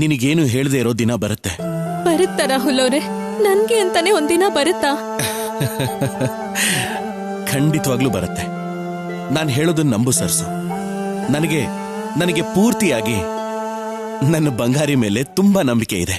ನಿನಗೇನು ಹೇಳದೆ ಇರೋ ದಿನ ಬರುತ್ತೆ. ಬರುತ್ತಾ ರಾಹುಲ್ ಅವರೇ? ನನ್ಗೆ ಅಂತಾನೆ ಒಂದಿನ ಬರುತ್ತಾ? ಖಂಡಿತವಾಗ್ಲೂ ಬರುತ್ತೆ. ನಾನು ಹೇಳೋದನ್ನ ನಂಬು ಸರ್ಸು. ನನಗೆ ಪೂರ್ತಿಯಾಗಿ ನನ್ನ ಬಂಗಾರಿ ಮೇಲೆ ತುಂಬಾ ನಂಬಿಕೆ ಇದೆ.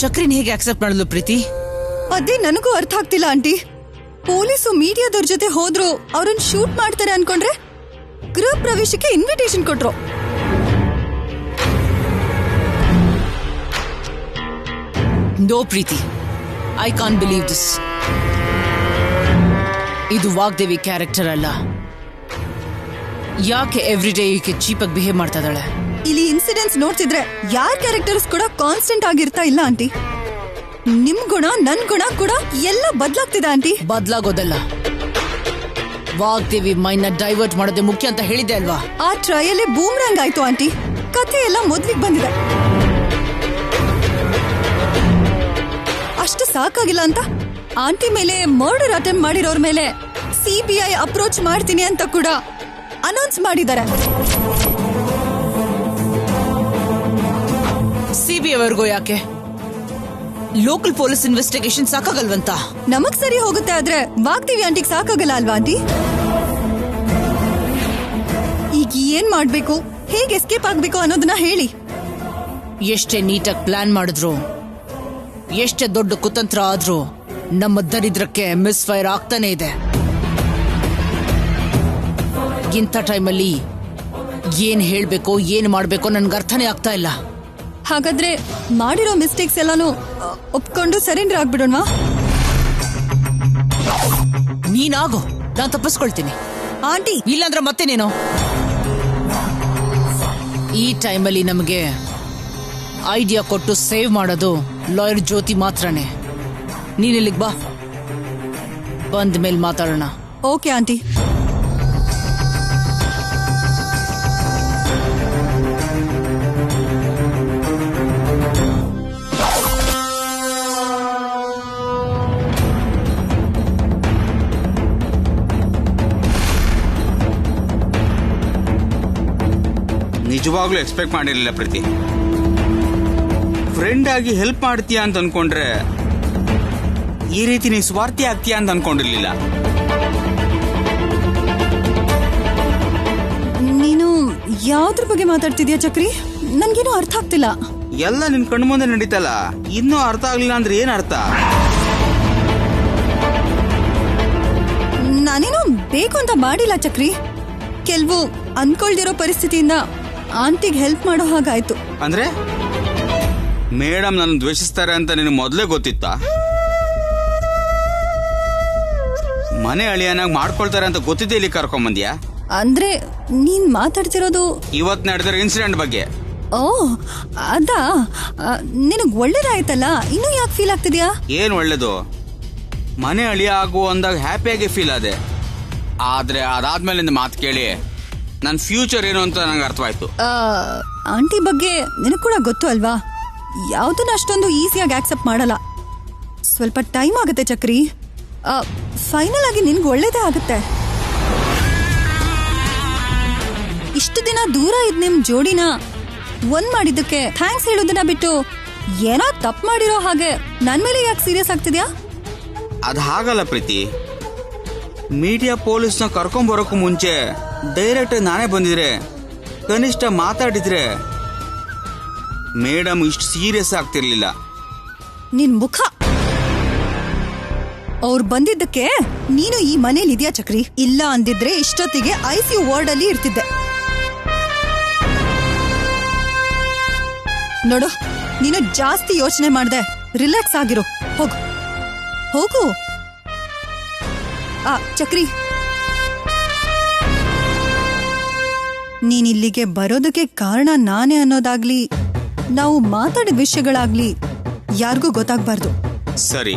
ಚಕ್ರಿನ ಹೇಗೆ ಆಕ್ಸೆಪ್ಟ್ ಮಾಡಲು ಪ್ರೀತಿ? ಅದೇ ನನಗೂ ಅರ್ಥ ಆಗ್ತಿಲ್ಲ ಆಂಟಿ. ಪೊಲೀಸು ಮೀಡಿಯಾದವ್ರ ಜೊತೆ ಹೋದ್ರು ಅವ್ರನ್ನ ಶೂಟ್ ಮಾಡ್ತಾರೆ ಅನ್ಕೊಂಡ್ರೆ ಗೃಹ ಪ್ರವೇಶಕ್ಕೆ ಇನ್ವಿಟೇಷನ್ ಕೊಟ್ರು. No Preethi, I can't believe this. ಇದು ವಾಗ್ದೇವಿ ಕ್ಯಾರೆಕ್ಟರ್ ಅಲ್ಲ. ಯಾಕೆ ಎವ್ರಿ ಡೇ ಈಕೆ ಚೀಪಾಗಿ ಬಿಹೇವ್ ಮಾಡ್ತಾ ಇದ್ದಾಳೆ? ಇಲ್ಲಿ ಇನ್ಸಿಡೆಂಟ್ಸ್ ನೋಡ್ತಿದ್ರೆ ಯಾರ ಕ್ಯಾರೆಕ್ಟರ್ಸ್ ಕೂಡ ಕಾನ್ಸ್ಟೆಂಟ್ ಆಗಿರ್ತಾ ಇಲ್ಲ ಆಂಟಿ. ನಿಮ್ ಗುಣ ನನ್ ಗುಣ ಕೂಡ ಎಲ್ಲ ಬದಲಾಗ್ತಿದೆ ಆಂಟಿ. ಬದಲಾಗೋದಲ್ಲ, ವಾಗ್ದೇವಿ ಮೈಂಡ್ ನ ಡೈವರ್ಟ್ ಮಾಡೋದೇ ಮುಖ್ಯ ಅಂತ ಹೇಳಿದೆ ಅಲ್ವಾ? ಆ ಟ್ರಯಲ್ಲೇ ಬೂಮ್ರಾಂಗ್ ಆಯ್ತು ಆಂಟಿ. ಕಥೆ ಎಲ್ಲ ಮೊದ್ಲಿಗೆ ಬಂದಿದೆ. ಅಷ್ಟು ಸಾಕಾಗಿಲ್ಲ ಅಂತ ಆಂಟಿ ಮೇಲೆ ಮರ್ಡರ್ ಅಟೆಂಪ್ಟ್ ಮಾಡಿರೋರ್ ಮೇಲೆ ಸಿಬಿಐ ಅಪ್ರೋಚ್ ಮಾಡ್ತೀನಿ ಅಂತ ಕೂಡ ಅನೌನ್ಸ್ ಮಾಡಿದ್ದಾರೆ. ಸಿಬಿಐ ವರ್ಗೋ ಯಾಕೆ? ಲೋಕಲ್ ಪೊಲೀಸ್ ಇನ್ವೆಸ್ಟಿಗೇಷನ್ ಸಾಕಾಗಲ್ವಂತ? ನಮಗ್ ಸರಿ ಹೋಗುತ್ತೆ, ಆದ್ರೆ ವಾಗ್ದೇವಿ ಆಂಟಿಗೆ ಸಾಕಾಗಲ್ಲ ಅಲ್ವಾ ಆಂಟಿ? ಈಗ ಏನ್ ಮಾಡ್ಬೇಕು, ಹೇಗೆ ಎಸ್ಕೇಪ್ ಆಗ್ಬೇಕು ಅನ್ನೋದನ್ನ ಹೇಳಿ. ಎಷ್ಟೇ ನೀಟಾಗಿ ಪ್ಲಾನ್ ಮಾಡಿದ್ರು, ಎಷ್ಟೇ ದೊಡ್ಡ ಕುತಂತ್ರ ಆದ್ರೂ ನಮ್ಮ ದರಿದ್ರಕ್ಕೆ ಮಿಸ್ ಫೈರ್ ಆಗ್ತಾನೆ ಇದೆ. ಇಂಥ ಟೈಮಲ್ಲಿ ಏನ್ ಹೇಳ್ಬೇಕೋ ಏನ್ ಮಾಡ್ಬೇಕೋ ನನ್ಗೆ ಅರ್ಥನೇ ಆಗ್ತಾ ಇಲ್ಲ. ಹಾಗಾದ್ರೆ ಮಾಡಿರೋ ಮಿಸ್ಟೇಕ್ಸ್ ಎಲ್ಲಾನು ಒಪ್ಕೊಂಡು ಸರೆಂಡರ್ ಆಗ್ಬಿಡೋಣ. ನೀನಾಗೋ, ನಾನ್ ತಪ್ಪಿಸ್ಕೊಳ್ತೀನಿ. ಆಂಟಿ ಇಲ್ಲಾಂದ್ರೆ ಮತ್ತೆ ನೀನು. ಈ ಟೈಮಲ್ಲಿ ನಮಗೆ ಐಡಿಯಾ ಕೊಟ್ಟು ಸೇವ್ ಮಾಡೋದು ಲಾಯರ್ ಜ್ಯೋತಿ ಮಾತ್ರನೇ. ನೀನ್ ಇಲ್ಲಿಗೆ ಬಾ, ಬಂದ ಮೇಲೆ ಮಾತಾಡೋಣ. Okay aunty. ನಿಜವಾಗ್ಲೂ ಎಕ್ಸ್ಪೆಕ್ಟ್ ಮಾಡಿರಲಿಲ್ಲ ಪ್ರೀತಿ. ಫ್ರೆಂಡ್ ಆಗಿ ಹೆಲ್ಪ್ ಮಾಡ್ತೀಯಾ ಅಂತ ಅನ್ಕೊಂಡ್ರೆ ಈ ರೀತಿ ನೀ ಸ್ವಾರ್ಥಿ ಆಗ್ತೀಯಾ ಅಂತ ಅನ್ಕೊಂಡಿರ್ಲಿಲ್ಲ. ನೀನು ಯಾವ್ದ್ರ ಬಗ್ಗೆ ಮಾತಾಡ್ತಿದ್ಯಾ ಚಕ್ರಿ? ನನ್ಗೇನು ಅರ್ಥ ಆಗ್ತಿಲ್ಲ. ಎಲ್ಲ ನಿನ್ ಕಣ್ಣು ಮುಂದೆ ನಡೀತಲ್ಲ, ಇನ್ನೂ ಅರ್ಥ ಆಗ್ಲಿಲ್ಲ ಅಂದ್ರೆ ಏನ್ ಅರ್ಥ? ನಾನೇನು ಬೇಕು ಅಂತ ಮಾಡಿಲ್ಲ ಚಕ್ರಿ. ಕೆಲವು ಅನ್ಕೊಳ್ದಿರೋ ಪರಿಸ್ಥಿತಿಯಿಂದ ಆಂಟಿಗೆ ಹೆಲ್ಪ್ ಮಾಡೋ ಹಾಗಾಯ್ತು. ಅಂದ್ರೆ ಮೇಡಮ್ ನನ್ನ ದ್ವೇಷಿಸ್ತಾರೆ ಅಂತ ನಿನಗೆ ಮೊದಲೇ ಗೊತ್ತಿತ್ತಾ? ಮನೆ ಅಳಿಯನಾಗಿ ಮಾಡ್ಕೊಳ್ತಾರೆ ಅಂತ ಗೊತ್ತಿದ್ದೆ ಇಲ್ಲಿ ಕರ್ಕೊಂಬಂದ್ಯಾ? ಅಂದ್ರೆ ನೀನ್ ಮಾತಾಡ್ತಿರೋದು ಇವತ್ ನಡೆದಿರೋ ಇನ್ಸಿಡೆಂಟ್ ಬಗ್ಗೆ. ಓ ಅದಾ, ನಿನಗ್ ಒಳ್ಳೇದಾಯ್ತಲ್ಲ, ಇನ್ನೂ ಯಾಕೆ ಫೀಲ್ ಆಗ್ತಿದ್ಯಾ? ಏನ್ ಒಳ್ಳೇದು? ಮನೆ ಅಳಿಯ ಆಗು ಅಂದಾಗ ಹ್ಯಾಪಿಯಾಗಿ ಫೀಲ್ ಆದೆ. ಆದ್ರೆ ಅದಾದ್ಮೇಲಿಂದ ಮಾತು ಕೇಳಿ ನನ್ನ ಫ್ಯೂಚರ್ ಏನು ಅಂತ ನಂಗೆ ಅರ್ಥವಾಯ್ತು. ಆಂಟಿ ಬಗ್ಗೆ ನಿನಗ್ ಕೂಡ ಗೊತ್ತು ಅಲ್ವಾ? ಯಾವ್ದನ್ನ ಅಷ್ಟೊಂದು ಈಸಿಯಾಗಿ ಆಕ್ಸೆಪ್ಟ್ ಮಾಡಲ್ಲ. ಸ್ವಲ್ಪ ಟೈಮ್ ಆಗುತ್ತೆ ಚಕ್ರಿ. ಫೈನಲ್ ಆಗಿ ನಿನ್ಗೆ ಒಳ್ಳೇದೇ ಆಗುತ್ತೆ. ಇಷ್ಟು ದಿನ ದೂರ ಇದ್ ನಿಮ್ ಜೋಡಿನ ಒಂದ್ ಮಾಡಿದ್ದಕ್ಕೆ ಥ್ಯಾಂಕ್ಸ್ ಹೇಳೋದನ್ನ ಬಿಟ್ಟು ಏನೋ ತಪ್ಪು ಮಾಡಿರೋ ಹಾಗೆ ನನ್ ಮೇಲೆ ಯಾಕೆ ಸೀರಿಯಸ್ ಆಗ್ತಿದ್ಯಾ? ಅದ್ ಹಾಗಲ್ಲ ಪ್ರೀತಿ. ಮೀಡಿಯಾ ಪೊಲೀಸ್ನ ಕರ್ಕೊಂಬರೋಕ್ಕೂ ಮುಂಚೆ ಡೈರೆಕ್ಟ್ ನಾನೇ ಬಂದಿದ್ರೆ, ಕನಿಷ್ಠ ಮಾತಾಡಿದ್ರೆ ಮೇಡಮ್ ಇಷ್ಟು ಸೀರಿಯಸ್ ಆಗ್ತಿರ್ಲಿಲ್ಲ. ನಿನ್ ಮುಖ. ಅವ್ರು ಬಂದಿದ್ದಕ್ಕೆ ನೀನು ಈ ಮನೇಲಿ ಇದೆಯಾ ಚಕ್ರಿ? ಇಲ್ಲ ಅಂದಿದ್ರೆ ಇಷ್ಟೊತ್ತಿಗೆ ICU ವಾರ್ಡ್ ಅಲ್ಲಿ ಇರ್ತಿದ್ದೆ. ನೋಡು, ನೀನು ಜಾಸ್ತಿ ಯೋಚನೆ ಮಾಡ್ದೆ, ರಿಲ್ಯಾಕ್ಸ್ ಆಗಿರು. ಹೋಗು ಹೋಗು. ಚಕ್ರಿ ನೀನ್ ಇಲ್ಲಿಗೆ ಬರೋದಕ್ಕೆ ಕಾರಣ ನಾನೇ ಅನ್ನೋದಾಗ್ಲಿ ನಾವು ಮಾತಾಡಿದ ವಿಷಯಗಳಾಗ್ಲಿ ಯಾರಿಗೂ ಗೊತ್ತಾಗ್ಬಾರ್ದು. ಸರಿ.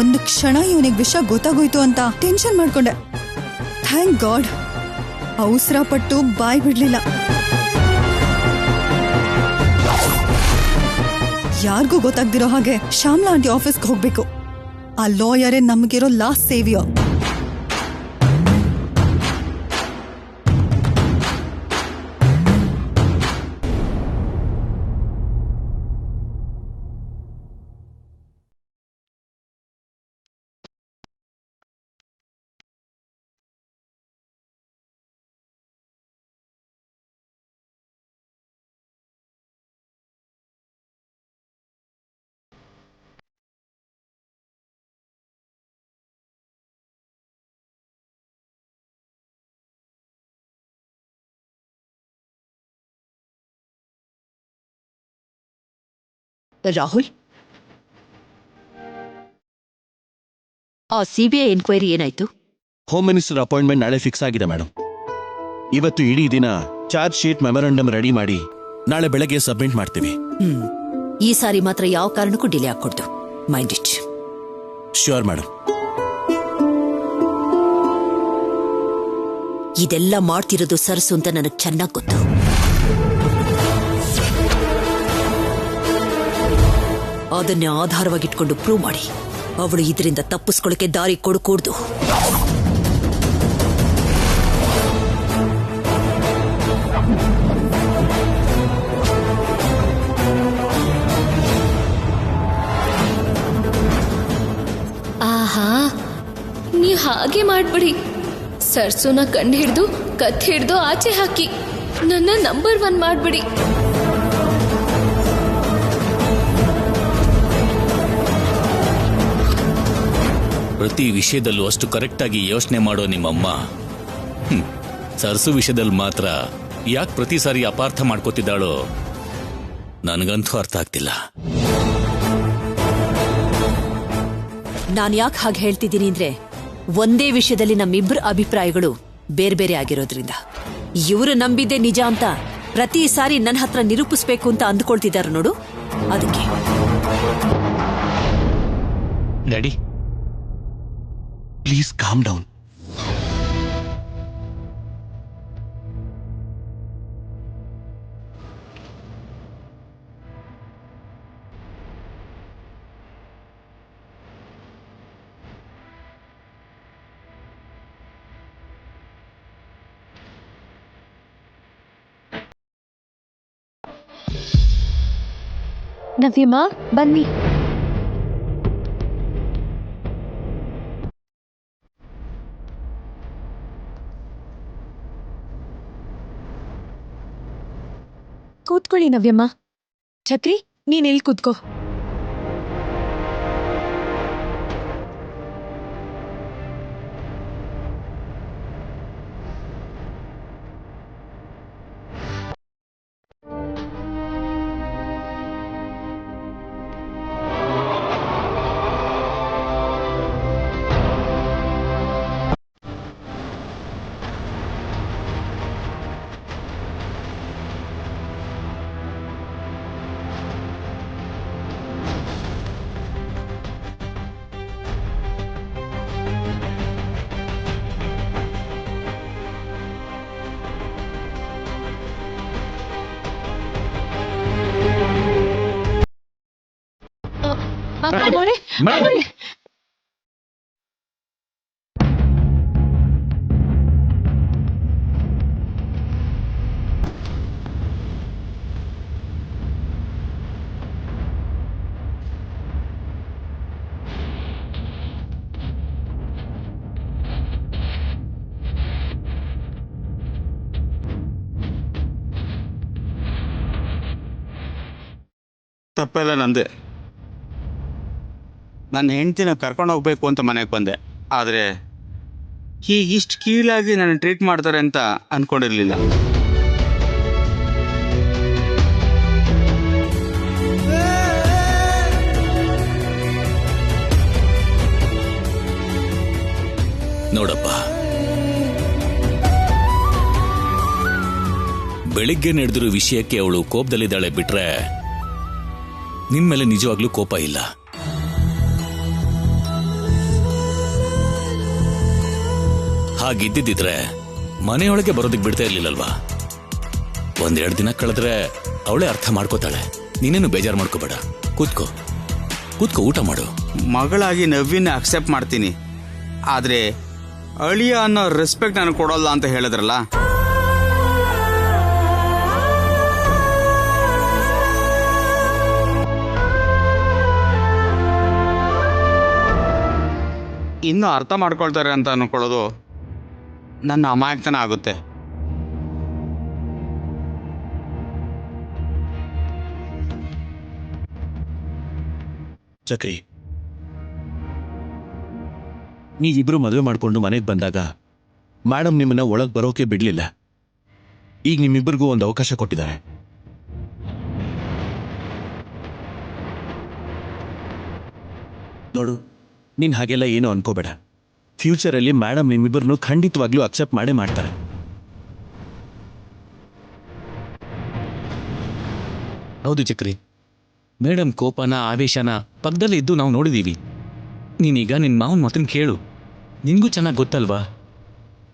ಒಂದು ಕ್ಷಣ ಇವನಿಗೆ ವಿಷಯ ಗೊತ್ತಾಗೋಯ್ತು ಅಂತ ಟೆನ್ಷನ್ ಮಾಡ್ಕೊಂಡೆ. ಥ್ಯಾಂಕ್ ಗಾಡ್ ಅವಸರ ಪಟ್ಟು ಬಾಯ್ ಬಿಡ್ಲಿಲ್ಲ. ಯಾರಿಗೂ ಗೊತ್ತಾಗ್ದಿರೋ ಹಾಗೆ ಶ್ಯಾಮ್ಲಾ ಆಂಟಿ ಆಫೀಸ್ಗೆ ಹೋಗ್ಬೇಕು. ಆ ಲಾಯರೇ ನಮಗಿರೋ ಲಾಸ್ಟ್ ಸೇವಿಯರ್. ರಾಹುಲ್, ಆ ಸಿಬಿಐ ಎನ್ಕ್ವೈರಿ ಏನಾಯ್ತು? ಹೋಮ್ ಮಿನಿಸ್ಟರ್ ಅಪಾಯಿಂಟ್ಮೆಂಟ್ ನಾಳೆ ಫಿಕ್ಸ್ ಆಗಿದೆ ಮೇಡಮ್. ಇವತ್ತು ಇಡೀ ದಿನ ಚಾರ್ಜ್ ಶೀಟ್ ಮೆಮೊರಂಡಮ್ ರೆಡಿ ಮಾಡಿ ನಾಳೆ ಬೆಳಗ್ಗೆ ಸಬ್ಮಿಟ್ ಮಾಡ್ತೀವಿ. ಈ ಸಾರಿ ಮಾತ್ರ ಯಾವ ಕಾರಣಕ್ಕೂ ಡಿಲೇ ಆಗ್ಕೊಡ್ತು. Mind it. Sure madam. ಇದೆಲ್ಲ ಮಾಡ್ತಿರೋದು ಸರಸು ಅಂತ ನನಗೆ ಚೆನ್ನಾಗಿ ಗೊತ್ತು. ಅದನ್ನೇ ಆಧಾರವಾಗಿಟ್ಕೊಂಡು ಪ್ರೂವ್ ಮಾಡಿ ಅವಳು ಇದರಿಂದ ತಪ್ಪಿಸ್ಕೊಳ್ಳಕ್ಕೆ ದಾರಿ ಕೊಡಕೂಡ್ದು. ಆಹಾ, ನೀವ್ ಹಾಗೆ ಮಾಡ್ಬಿಡಿ. ಸರ್ಸುನ ಕಂಡು ಹಿಡ್ದು ಕತ್ ಹಿಡ್ದು ಆಚೆ ಹಾಕಿ ನನ್ನ ನಂಬರ್ 1 ಮಾಡ್ಬಿಡಿ. ಪ್ರತಿ ವಿಷಯದಲ್ಲೂ ಅಷ್ಟು ಕರೆಕ್ಟಾಗಿ ಯೋಚನೆ ಮಾಡೋ ನಿಮ್ಮಮ್ಮ ಸರ್ಸು ವಿಷಯದಲ್ಲಿ ಮಾತ್ರ ಯಾಕೆ ಪ್ರತಿ ಸಾರಿ ಅಪಾರ್ಥ ಮಾಡ್ಕೋತಿದ್ದಾಳೋ ನನಗಂತೂ ಅರ್ಥ ಆಗ್ತಿಲ್ಲ. ನಾನು ಯಾಕೆ ಹಾಗೆ ಹೇಳ್ತಿದ್ದೀನಿ ಅಂದ್ರೆ, ಒಂದೇ ವಿಷಯದಲ್ಲಿ ನಮ್ಮಿಬ್ಬರ ಅಭಿಪ್ರಾಯಗಳು ಬೇರೆ ಬೇರೆ ಆಗಿರೋದ್ರಿಂದ. ಇವರು ನಂಬಿದ್ದೆ ನಿಜ ಅಂತ ಪ್ರತಿ ಸಾರಿ ನನ್ನ ಹತ್ರ ನಿರೂಪಿಸ್ಬೇಕು ಅಂತ ಅಂದ್ಕೊಳ್ತಿದ್ದಾರೆ ನೋಡು, ಅದಕ್ಕೆ. Daddy please calm down. Navyamma ಬನ್ನಿ. ಕೂತ್ಕೊಳ್ಳಿ ನವ್ಯಮ್ಮ. ಛತ್ರಿ, ನೀನ್ ಇಲ್ಲಿ ಕೂತ್ಕೋ. ತಪ್ಪೆಲ್ಲ ನಂದೆ. ನನ್ನ ಹೆಂಡ್ತಿನ ಕರ್ಕೊಂಡು ಹೋಗ್ಬೇಕು ಅಂತ ಮನೆಗೆ ಬಂದೆ. ಆದರೆ ಇಷ್ಟು ಕೀಳಾಗಿ ನನ್ನ ಟ್ರೀಟ್ ಮಾಡ್ತಾರೆ ಅಂತ ಅಂದ್ಕೊಂಡಿರಲಿಲ್ಲ. ನೋಡಪ್ಪ, ಬೆಳಿಗ್ಗೆ ನಡೆದಿರೋ ವಿಷಯಕ್ಕೆ ಅವಳು ಕೋಪದಲ್ಲಿದ್ದಾಳೆ ಬಿಟ್ರೆ ನಿನ್ ಮೇಲೆ ನಿಜವಾಗ್ಲೂ ಕೋಪ ಇಲ್ಲ. ಹಾಗಿದ್ದಿದ್ರೆ ಮನೆಯೊಳಗೆ ಬರೋದಕ್ಕೆ ಬಿಡ್ತಾ ಇರ್ಲಿಲ್ಲಲ್ವಾ? ಒಂದೆರಡು ದಿನ ಕಳೆದ್ರೆ ಅವಳೇ ಅರ್ಥ ಮಾಡ್ಕೋತಾಳೆ. ನೀನೇನು ಬೇಜಾರು ಮಾಡ್ಕೋಬೇಡ. ಕೂತ್ಕೋ ಕೂತ್ಕೋ, ಊಟ ಮಾಡು. ಮಗಳಾಗಿ ನವ್ಯನ ಅಕ್ಸೆಪ್ಟ್ ಮಾಡ್ತೀನಿ, ಆದ್ರೆ ಅಳಿಯ ಅನ್ನೋ ರೆಸ್ಪೆಕ್ಟ್ ನಾನು ಕೊಡೋಲ್ಲ ಅಂತ ಹೇಳಿದ್ರಲ್ಲ. ಇನ್ನು ಅರ್ಥ ಮಾಡ್ಕೊಳ್ತಾರೆ ಅಂತ ಅನ್ಕೊಳ್ಳೋದು ನನ್ನ ಅಮಾಯಕತನ ಆಗುತ್ತೆ. ಚಕ್ರಿ, ನೀವಿಬ್ರು ಮದುವೆ ಮಾಡ್ಕೊಂಡು ಮನೆಗೆ ಬಂದಾಗ ಮೇಡಮ್ ನಿಮ್ಮನ್ನ ಒಳಗ್ ಬರೋಕೆ ಬಿಡ್ಲಿಲ್ಲ. ಈಗ ನಿಮ್ಮಿಬ್ಬರಿಗೂ ಒಂದು ಅವಕಾಶ ಕೊಟ್ಟಿದ್ದಾರೆ. ನೋಡು, ನೀನ್ ಹಾಗೆಲ್ಲ ಏನು ಅನ್ಕೋಬೇಡ. ಫ್ಯೂಚರಲ್ಲಿ ಮೇಡಮ್ ನಿಮ್ಮಿಬ್ಬರನ್ನು ಖಂಡಿತವಾಗ್ಲೂ ಅಕ್ಸೆಪ್ಟ್ ಮಾಡೇ ಮಾಡ್ತಾರೆ. ಹೌದು ಚಕ್ರಿ, ಮೇಡಮ್ ಕೋಪನ ಆವೇಶನ ಪಕ್ಕದಲ್ಲೇ ಇದ್ದು ನಾವು ನೋಡಿದೀವಿ. ನೀನೀಗ ನಿನ್ನ ಮಾವನ ಮಾತನ್ನು ಕೇಳು. ನಿನ್ಗೂ ಚೆನ್ನಾಗಿ ಗೊತ್ತಲ್ವಾ?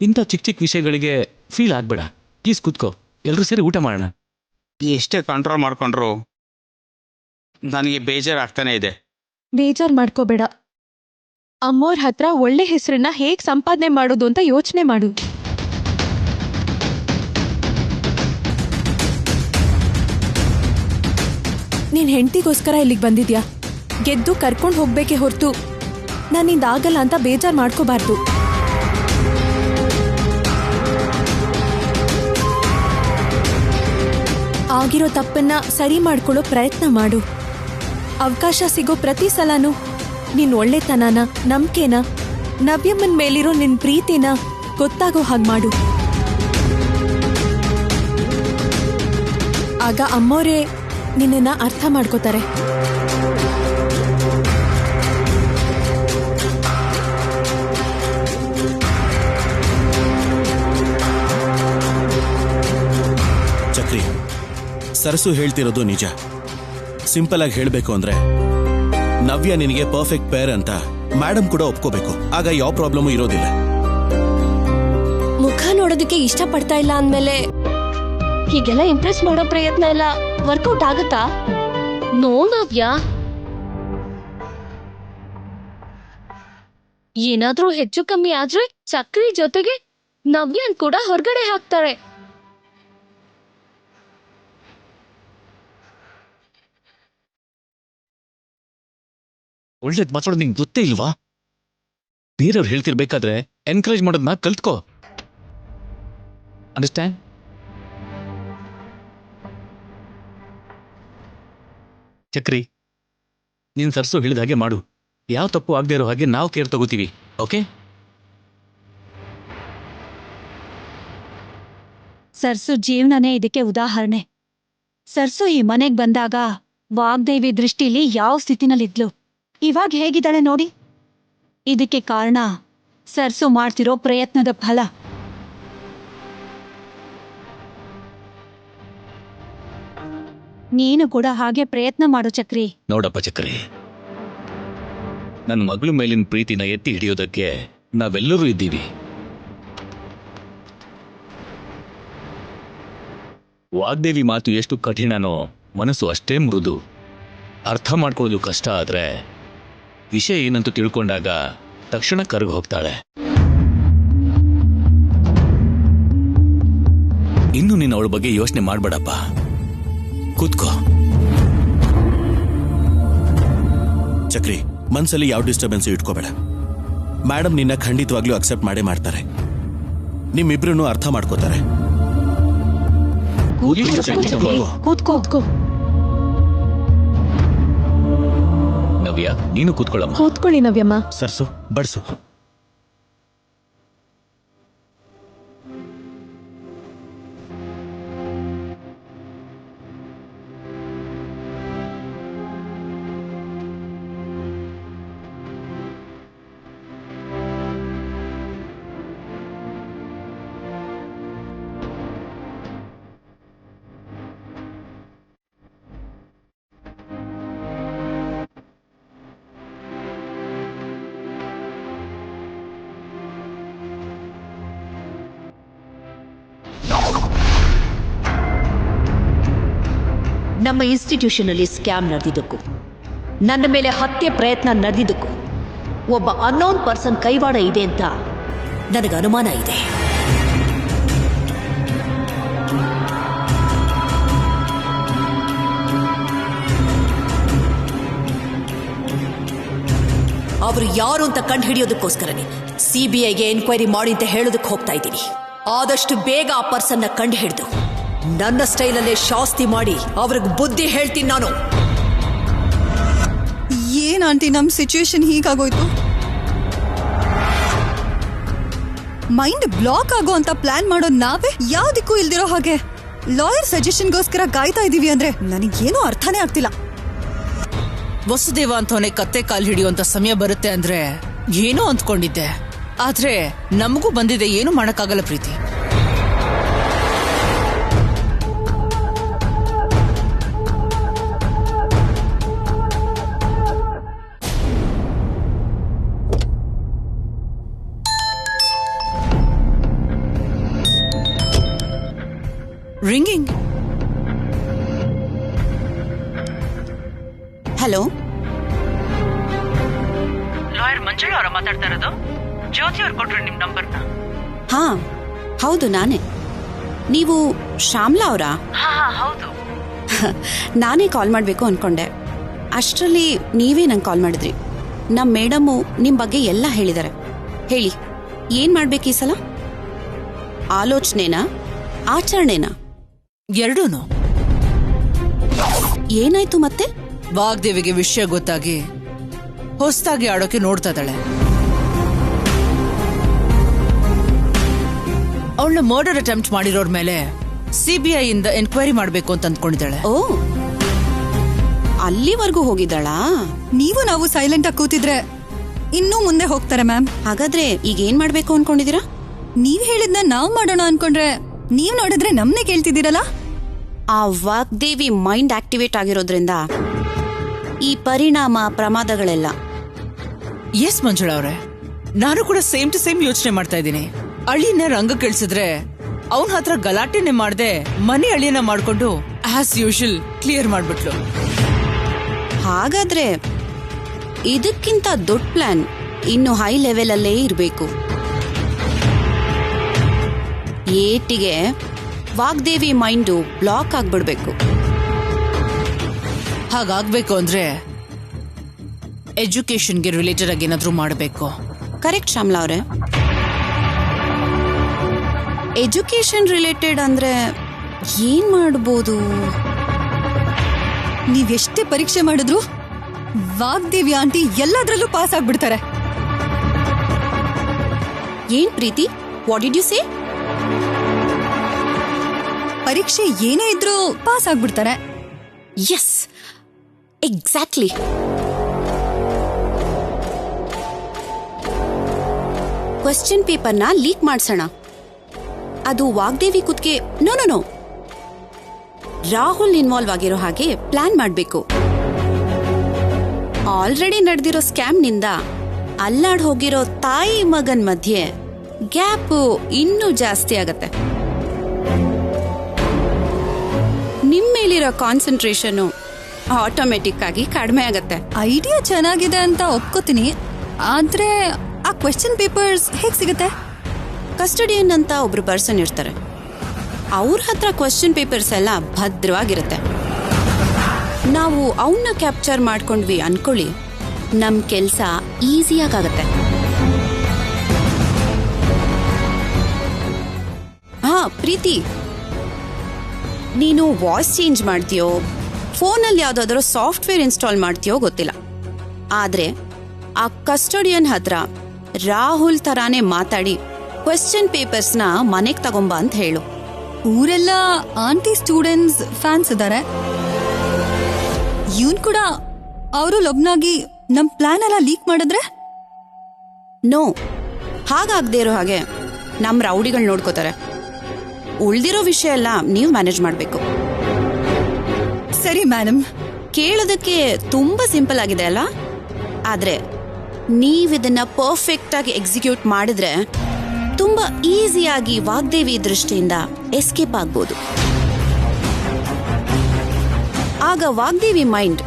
ಇಂಥ ಚಿಕ್ಕ ಚಿಕ್ಕ ವಿಷಯಗಳಿಗೆ ಫೀಲ್ ಆಗ್ಬೇಡ. ಪ್ಲೀಸ್ ಕೂತ್ಕೋ, ಎಲ್ಲರೂ ಸೇರಿ ಊಟ ಮಾಡೋಣ. ಎಷ್ಟೇ ಕಂಟ್ರೋಲ್ ಮಾಡ್ಕೊಂಡ್ರು ನನಗೆ ಬೇಜಾರಾಗ್ತಾನೆ ಇದೆ. ಬೇಜಾರ್ ಮಾಡ್ಕೋಬೇಡ. ಅಮ್ಮೋರ್ ಹತ್ರ ಒಳ್ಳೆ ಹೆಸರನ್ನ ಹೇಗ್ ಸಂಪಾದನೆ ಮಾಡೋದು ಅಂತ ಯೋಚನೆ ಮಾಡು. ನೀನ್ ಹೆಂಡತಿಗೋಸ್ಕರ ಇಲ್ಲಿಗೆ ಬಂದಿದ್ಯಾ, ಗೆದ್ದು ಕರ್ಕೊಂಡು ಹೋಗ್ಬೇಕೆ ಹೊರತು ನನ್ನಿಂದ ಆಗಲ್ಲ ಅಂತ ಬೇಜಾರ್ ಮಾಡ್ಕೋಬಾರ್ದು. ಆಗಿರೋ ತಪ್ಪನ್ನ ಸರಿ ಮಾಡ್ಕೊಳ್ಳೋ ಪ್ರಯತ್ನ ಮಾಡು. ಅವಕಾಶ ಸಿಗೋ ಪ್ರತಿ ಸಲನೂ ನಿನ್ ಒಳ್ಳೆತನನ, ನಂಬಿಕೆನ, ನವ್ಯಮ್ಮನ್ ಮೇಲಿರೋ ನಿನ್ ಪ್ರೀತಿನ ಗೊತ್ತಾಗೋ ಹಾಗೆ ಮಾಡು. ಆಗ ಅಮ್ಮೋರೇ ನಿನ್ನನ್ನ ಅರ್ಥ ಮಾಡ್ಕೋತಾರೆ. ಚಕ್ರಿ, ಸರಸು ಹೇಳ್ತಿರೋದು ನಿಜ. ಸಿಂಪಲ್ ಆಗಿ ಹೇಳ್ಬೇಕು ಅಂದ್ರೆ ನವ್ಯ ನಿನಗೆ ಪರ್ಫೆಕ್ಟ್ ಪೇರ್ ಅಂತ ಮೇಡಮ್ ಕೂಡ ಒಪ್ಕೋಬೇಕು. ಆಗ ಯಾವ ಪ್ರಾಬ್ಲಮು ಇರೋದಿಲ್ಲ. ಮುಖ ನೋಡೋದಕ್ಕೆ ಇಷ್ಟ ಪಡ್ತಾ ಇಲ್ಲ ಅಂದ್ಮೇಲೆ ಹೀಗೆಲ್ಲ ಇಂಪ್ರೆಸ್ ಮಾಡೋ ಪ್ರಯತ್ನ ಎಲ್ಲ ವರ್ಕೌಟ್ ಆಗುತ್ತಾ? ನೋ ನವ್ಯ, ಏನಾದ್ರೂ ಹೆಚ್ಚು ಕಮ್ಮಿ ಆದ್ರೆ ಚಕ್ರಿ ಜೊತೆಗೆ ನವ್ಯನ್ ಕೂಡ ಹೊರಗಡೆ ಹಾಕ್ತಾರೆ. ಒಳ್ಳೇದು ಮಾತಾಡೋದು ನಿಂಗೆ ಗೊತ್ತೇ ಇಲ್ವಾ? ಬೇರೆಯವ್ರು ಹೇಳ್ತಿರ್ಬೇಕಾದ್ರೆ ಎನ್ಕರೇಜ್ ಮಾಡೋದನ್ನ ಕಲ್ತ್ಕೋ. ಅಂಡರ್ಸ್ಟ್ಯಾಂಡ್? ಚಕ್ರಿ, ನೀನ್ ಸರ್ಸು ಹೇಳಿದ ಹಾಗೆ ಮಾಡು. ಯಾವ ತಪ್ಪು ಆಗದೆ ಇರೋ ಹಾಗೆ ನಾವು ಕೇರ್ ತಗೋತೀವಿ. ಓಕೆ? ಸರ್ಸು ಜೀವನನೇ ಇದಕ್ಕೆ ಉದಾಹರಣೆ. ಸರ್ಸು ಈ ಮನೆಗ್ ಬಂದಾಗ ವಾಗ್ದೇವಿ ದೃಷ್ಟಿಲಿ ಯಾವ ಸ್ಥಿತಿನಲ್ಲಿದ್ಲು, ಇವಾಗ ಹೇಗಿದ್ದಾಳೆ ನೋಡಿ. ಇದಕ್ಕೆ ಕಾರಣ ಸರ್ಸು ಮಾಡ್ತಿರೋ ಪ್ರಯತ್ನದ ಫಲ. ನೀನು ಕೂಡ ಹಾಗೆ ಪ್ರಯತ್ನ ಮಾಡು ಚಕ್ರಿ. ನೋಡಪ್ಪ ಚಕ್ರಿ, ನನ್ನ ಮಗಳ ಮೇಲಿನ ಪ್ರೀತಿನ ಎತ್ತಿ ಹಿಡಿಯೋದಕ್ಕೆ ನಾವೆಲ್ಲರೂ ಇದ್ದೀವಿ. ವಾಗ್ದೇವಿ ಮಾತು ಎಷ್ಟು ಕಠಿಣನೋ ಮನಸ್ಸು ಅಷ್ಟೇ ಮೃದು. ಅರ್ಥ ಮಾಡ್ಕೊಳ್ಳೋದು ಕಷ್ಟ ಆದ್ರೆ ವಿಷಯ ಏನಂತ ತಿಳ್ಕೊಂಡಾಗ ತಕ್ಷಣ ಕರಗಿ ಹೋಗ್ತಾಳೆ. ಇನ್ನು ನೀನು ಅವಳ ಬಗ್ಗೆ ಯೋಚನೆ ಮಾಡ್ಬೇಡಪ್ಪ. ಕೂತ್ಕೋ. ಚಕ್ರಿ, ಮನ್ಸಲ್ಲಿ ಯಾವ ಡಿಸ್ಟರ್ಬೆನ್ಸ್ ಇಟ್ಕೋಬೇಡ. ಮೇಡಮ್ ನಿನ್ನ ಖಂಡಿತವಾಗ್ಲೂ ಅಕ್ಸೆಪ್ಟ್ ಮಾಡೇ ಮಾಡ್ತಾರೆ. ನಿಮ್ಮಿಬ್ರನ್ನು ಅರ್ಥ ಮಾಡ್ಕೋತಾರೆ. ಕೂತ್ಕೋ. ನವ್ಯ, ನೀನು ಕೂತ್ಕೊಳ್ಳಮ್ಮ. ಕೂತ್ಕೊಳ್ಳಿ ನವ್ಯಮ್ಮ. ಸರ್ಸು, ಬಡ್ಸು. ನಮ್ಮ ಇನ್ಸ್ಟಿಟ್ಯೂಷನಲ್ಲಿ ಸ್ಕ್ಯಾಮ್ ನಡೆದಿದ್ದಕ್ಕೂ ನನ್ನ ಮೇಲೆ ಹತ್ಯೆ ಪ್ರಯತ್ನ ನಡೆದಿದ್ದಕ್ಕೂ ಒಬ್ಬ ಅನ್ನೋನ್ ಪರ್ಸನ್ ಕೈವಾಡ ಇದೆ ಅಂತ ನನಗೆ ಅನುಮಾನ ಇದೆ. ಅವರು ಯಾರು ಅಂತ ಕಂಡು ಹಿಡಿಯೋದಕ್ಕೋಸ್ಕರನೇ ಸಿಬಿಐಗೆ ಎನ್ಕ್ವೈರಿ ಮಾಡಿ ಅಂತ ಹೇಳೋದಕ್ಕೆ ಹೋಗ್ತಾ ಇದ್ದೀನಿ. ಆದಷ್ಟು ಬೇಗ ಆ ಪರ್ಸನ್ನ ಕಂಡು ಹಿಡಿದು ನನ್ನ ಸ್ಟೈಲಲ್ಲೇ ಶಾಸ್ತಿ ಮಾಡಿ ಅವ್ರಿಗೆ ಬುದ್ಧಿ ಹೇಳ್ತೀನಿ ನಾನು. ಏನ್ ಆಂಟಿ ನಮ್ ಸಿಚುವೇಶನ್ ಹೀಗಾಗೋಯ್ತು? ಮೈಂಡ್ ಬ್ಲಾಕ್ ಆಗೋ ಅಂತ ಪ್ಲಾನ್ ಮಾಡೋದು ನಾವೇ, ಯಾವ್ದಕ್ಕೂ ಇಲ್ದಿರೋ ಹಾಗೆ ಲಾಯರ್ ಸಜೆಷನ್ಗೋಸ್ಕರ ಕಾಯ್ತಾ ಇದೀವಿ ಅಂದ್ರೆ ನನಗೇನೂ ಅರ್ಥನೇ ಆಗ್ತಿಲ್ಲ. ವಸುದೇವ ಅಂತವನೇ ಕತ್ತೆ ಕಾಲು ಹಿಡಿಯುವಂತ ಸಮಯ ಬರುತ್ತೆ ಅಂದ್ರೆ ಏನೋ ಅಂದ್ಕೊಂಡಿದ್ದೆ, ಆದ್ರೆ ನಮಗೂ ಬಂದಿದೆ, ಏನು ಮಾಡಕ್ಕಾಗಲ್ಲ ಪ್ರೀತಿ. ರಿಂಗಿಂಗ್. ಹಲೋ, ಲಾಯರ್ ಮಂಜುಳಾ ಅವರ ಮಾತಾಡ್ತಾ ಇರೋದು? ಜ್ಯೋತಿ ಅವ್ರು ಕೊಟ್ರು ನಿಮ್ ನಂಬರ್ನ. ಹಾ ಹೌದು, ನಾನೇ. ನೀವು ಶ್ಯಾಮ್ಲಾ ಅವರಾ? ಹೌದು. ನಾನೇ ಕಾಲ್ ಮಾಡಬೇಕು ಅನ್ಕೊಂಡೆ, ಅಷ್ಟರಲ್ಲಿ ನೀವೇ ನಂಗೆ ಕಾಲ್ ಮಾಡಿದ್ರಿ. ನಮ್ಮ ಮೇಡಮ್ಮು ನಿಮ್ಮ ಬಗ್ಗೆ ಎಲ್ಲ ಹೇಳಿದ್ದಾರೆ. ಹೇಳಿ, ಏನ್ ಮಾಡ್ಬೇಕು ಈ ಸಲ? ಆಲೋಚನೆನಾ, ಆಚರಣೆನಾ? ಎರಡೂನು. ಏನಾಯ್ತು ಮತ್ತೆ? ವಾಗ್ದೇವಿಗೆ ವಿಷಯ ಗೊತ್ತಾಗಿ ಹೊಸದಾಗಿ ಆಡೋಕೆ ನೋಡ್ತಾ ಇದ್ದಾಳೆ. ಅವಳನ್ನ ಮರ್ಡರ್ ಅಟೆಂಪ್ಟ್ ಮಾಡಿರೋರ್ ಮೇಲೆ ಸಿಬಿಐ ಇಂದ ಎನ್ಕ್ವೈರಿ ಮಾಡ್ಬೇಕು ಅಂತ ಅಂದ್ಕೊಂಡಿದ್ದಾಳೆ. ಓ, ಅಲ್ಲಿವರೆಗೂ ಹೋಗಿದ್ದಾಳಾ? ನೀವು ನಾವು ಸೈಲೆಂಟ್ ಆಗಿ ಕೂತಿದ್ರೆ ಇನ್ನೂ ಮುಂದೆ ಹೋಗ್ತಾರೆ ಮ್ಯಾಮ್. ಹಾಗಾದ್ರೆ ಈಗ ಏನ್ ಮಾಡ್ಬೇಕು ಅನ್ಕೊಂಡಿದೀರಾ? ನೀವ್ ಹೇಳಿದ್ನ ನಾವ್ ಮಾಡೋಣ ಅನ್ಕೊಂಡ್ರೆ ನೀವ್ ನೋಡಿದ್ರೆ ನಮ್ನೆ ಕೇಳ್ತಿದ್ದೀರಲ್ಲ. ಆ ವಾಗ್ದೇವಿ ಮೈಂಡ್ ಆಕ್ಟಿವೇಟ್ ಆಗಿರೋದ್ರಿಂದ ಈ ಪರಿಣಾಮ, ಪ್ರಮಾದಗಳೆಲ್ಲ. ಎಸ್ ಮಂಜುಳಾ ಅವ್ರೆ, ನಾನು ಕೂಡ ಸೇಮ್ ಟು ಸೇಮ್ ಯೋಚನೆ ಮಾಡ್ತಾ ಇದ್ದೀನಿ. ಅಳಿನ ರಂಗ ಕೇಳಿಸಿದ್ರೆ ಅವನ ಹತ್ರ ಗಲಾಟೆನೆ ಮಾಡ್ದೆ ಮನೆ ಅಳಿಯನ್ನ ಮಾಡ್ಕೊಂಡು ಆಸ್ ಯೂಶುವಲ್ ಕ್ಲಿಯರ್ ಮಾಡ್ಬಿಟ್ಲು. ಹಾಗಾದ್ರೆ ಇದಕ್ಕಿಂತ ದೊಡ್ಡ ಪ್ಲಾನ್ ಇನ್ನು ಹೈ ಲೆವೆಲ್ ಅಲ್ಲೇ ಇರಬೇಕು. ಏಟಿಗೆ ವಾಗ್ದೇವಿ ಮೈಂಡು ಬ್ಲಾಕ್ ಆಗ್ಬಿಡ್ಬೇಕು. ಹಾಗಾಗ್ಬೇಕು ಅಂದ್ರೆ ಎಜುಕೇಶನ್ಗೆ ರಿಲೇಟೆಡ್ ಆಗಿ ಏನಾದ್ರೂ ಮಾಡಬೇಕು. ಕರೆಕ್ಟ್ ಶ್ಯಾಮ್ಲಾ ಅವರೇ. ಎಜುಕೇಶನ್ ರಿಲೇಟೆಡ್ ಅಂದ್ರೆ ಏನ್ ಮಾಡ್ಬೋದು? ನೀವೆಷ್ಟೇ ಪರೀಕ್ಷೆ ಮಾಡಿದ್ರು ವಾಗ್ದೇವಿ ಆಂಟಿ ಎಲ್ಲದ್ರಲ್ಲೂ ಪಾಸ್ ಆಗ್ಬಿಡ್ತಾರೆ. ಏನ್ Preethi, what did you say? ಪರೀಕ್ಷೆ ಏನೇ ಇದ್ರೂ ಪಾಸ್ ಆಗ್ಬಿಡ್ತಾರೆ. Yes, exactly. ಕ್ವೆಶ್ಚನ್ ಪೇಪರ್ನ ಲೀಕ್ ಮಾಡ್ಸೋಣ. ಅದು ವಾಗ್ದೇವಿ ಕುತ್ಗೆ ನೋ ರಾಹುಲ್ ಇನ್ವಾಲ್ವ್ ಆಗಿರೋ ಹಾಗೆ ಪ್ಲಾನ್ ಮಾಡಬೇಕು. ಆಲ್ರೆಡಿ ನಡೆದಿರೋ ಸ್ಕ್ಯಾಮ್ನಿಂದ ಅಲ್ಲಾಡ್ ಹೋಗಿರೋ ತಾಯಿ ಮಗನ್ ಮಧ್ಯೆ ಗ್ಯಾಪ್ ಇನ್ನೂ ಜಾಸ್ತಿ ಆಗತ್ತೆ. ನಿಮ್ಮೇಲಿರೋ ಕಾನ್ಸಂಟ್ರೇಷನ್ ಆಟೋಮೆಟಿಕ್ ಆಗಿ ಕಡಿಮೆ ಆಗತ್ತೆ. ಐಡಿಯಾ ಚೆನ್ನಾಗಿದೆ ಅಂತ ಒಪ್ಕೋತೀನಿ, ಆದ್ರೆ ಆ ಕ್ವೆಶ್ಚನ್ ಪೇಪರ್ಸ್ ಹೇಗ್ ಸಿಗುತ್ತೆ? ಕಸ್ಟಡಿಯನ್ ಅಂತ ಒಬ್ರು ಪರ್ಸನ್ ಇರ್ತಾರೆ, ಅವ್ರ ಹತ್ರ ಕ್ವೆಶ್ಚನ್ ಪೇಪರ್ಸ್ ಎಲ್ಲ ಭದ್ರವಾಗಿರುತ್ತೆ. ನಾವು ಅವನ್ನ ಕ್ಯಾಪ್ಚರ್ ಮಾಡ್ಕೊಂಡ್ವಿ ಅನ್ಕೊಳ್ಳಿ, ನಮ್ ಕೆಲ್ಸ ಈಸಿಯಾಗತ್ತೆ. ಹಾ ಪ್ರೀತಿ, ನೀನು ವಾಯ್ಸ್ ಚೇಂಜ್ ಮಾಡ್ತೀಯೋ, ಫೋನಲ್ಲಿ ಯಾವ್ದಾದ್ರು ಸಾಫ್ಟ್ವೇರ್ ಇನ್ಸ್ಟಾಲ್ ಮಾಡ್ತೀಯೋ ಗೊತ್ತಿಲ್ಲ, ಆದ್ರೆ ಆ ಕಸ್ಟಡಿಯನ್ ಹತ್ರ ರಾಹುಲ್ ತರಾನೇ ಮಾತಾಡಿ ಕ್ವೆಶ್ಚನ್ ಪೇಪರ್ಸ್ನ ಮನೆಗ್ ತಗೊಂಬ ಅಂತ ಹೇಳು. ಊರೆಲ್ಲ ಆಂಟಿ ಸ್ಟೂಡೆಂಟ್ಸ್ ಫ್ಯಾನ್ಸ್ ಇದಾರೆ. ಇವನ್ ಕೂಡ ಅವರು ಲೊಬ್ನಾಗಿ ನಮ್ ಪ್ಲಾನ್ ಎಲ್ಲ ಲೀಕ್ ಮಾಡಿದ್ರೆ? ನೋ, ಹಾಗಾಗದೇ ಇರೋ ಹಾಗೆ ನಮ್ ರೌಡಿಗಳು ನೋಡ್ಕೋತಾರೆ. ಉಳ್ದಿರೋ ವಿಷಯ ಎಲ್ಲ ನೀವು ಮ್ಯಾನೇಜ್ ಮಾಡ್ಬೇಕು. ಸರಿ ಮೇಡಮ್. ಕೇಳೋದಕ್ಕೆ ತುಂಬಾ ಸಿಂಪಲ್ ಆಗಿದೆ ಅಲ್ಲ, ಆದ್ರೆ ನೀವಿದನ್ನ ಪರ್ಫೆಕ್ಟ್ ಆಗಿ ಎಕ್ಸಿಕ್ಯೂಟ್ ಮಾಡಿದ್ರೆ ತುಂಬಾ ಈಸಿಯಾಗಿ ವಾಗ್ದೇವಿ ದೃಷ್ಟಿಯಿಂದ ಎಸ್ಕೇಪ್ ಆಗ್ಬೋದು. ಆಗ ವಾಗ್ದೇವಿ ಮೈಂಡ್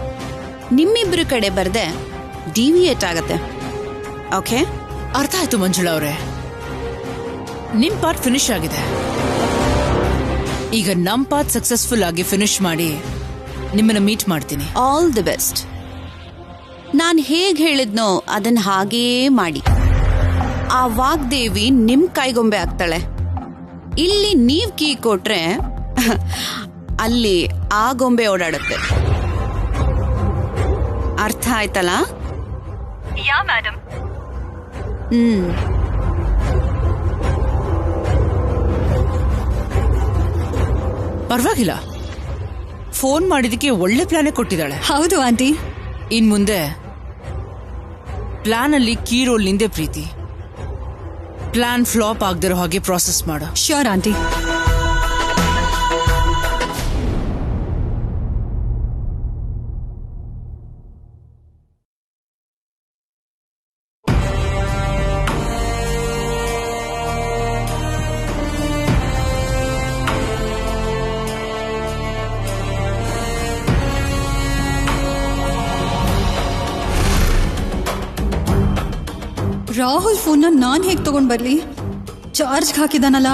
ನಿಮ್ಮಿಬ್ರ ಕಡೆ ಬರ್ದೆ ಡಿವಿಯೇಟ್ ಆಗತ್ತೆ. ಓಕೆ, ಅರ್ಥ ಆಯ್ತು ಮಂಜುಳಾ ಅವರೇ. ನಿಮ್ ಪಾರ್ಟ್ ಫಿನಿಶ್ ಆಗಿದೆ. ಈಗ ನಮ್ ಪಾರ್ಟ್ ಸಕ್ಸಸ್ಫುಲ್ ಆಗಿ ಫಿನಿಶ್ ಮಾಡಿ ನಿಮ್ಮನ್ನ ಮೀಟ್ ಮಾಡ್ತೀನಿ. All the best. ನಾನ್ ಹೇಗ್ ಹೇಳಿದ್ನೋ ಅದನ್ನ ಹಾಗೇ ಮಾಡಿ. ಆ ವಾಗ್ದೇವಿ ನಿಮ್ ಕೈಗೊಂಬೆ ಆಗ್ತಾಳೆ. ಇಲ್ಲಿ ನೀವ್ ಕೀ ಕೊಟ್ರೆ ಅಲ್ಲಿ ಆ ಗೊಂಬೆ ಓಡಾಡುತ್ತೆ. ಅರ್ಥ ಆಯ್ತಲ್ಲ? ಯಾ ಮೇಡಮ್. ಪರವಾಗಿಲ್ಲ, ಫೋನ್ ಮಾಡಿದಕ್ಕೆ ಒಳ್ಳೆ ಪ್ಲಾನೇ ಕೊಟ್ಟಿದ್ದಾಳೆ. ಹೌದು ಆಂಟಿ. ಇನ್ ಮುಂದೆ ಪ್ಲಾನ್ ಅಲ್ಲಿ ಕೀ ರೋಲ್ ನಿಂದೆ ಪ್ರೀತಿ. ಪ್ಲಾನ್ ಫ್ಲಾಪ್ ಆಗದಿರೋ ಹಾಗೆ ಪ್ರಾಸೆಸ್ ಮಾಡು. Sure aunty. ರಾಹುಲ್ ಫೋನ್ನ ನಾನ್ ಹೇಗ್ ತಗೊಂಡ್ ಬರ್ಲಿ? ಚಾರ್ಜ್ ಹಾಕಿದಾನಲ್ಲ.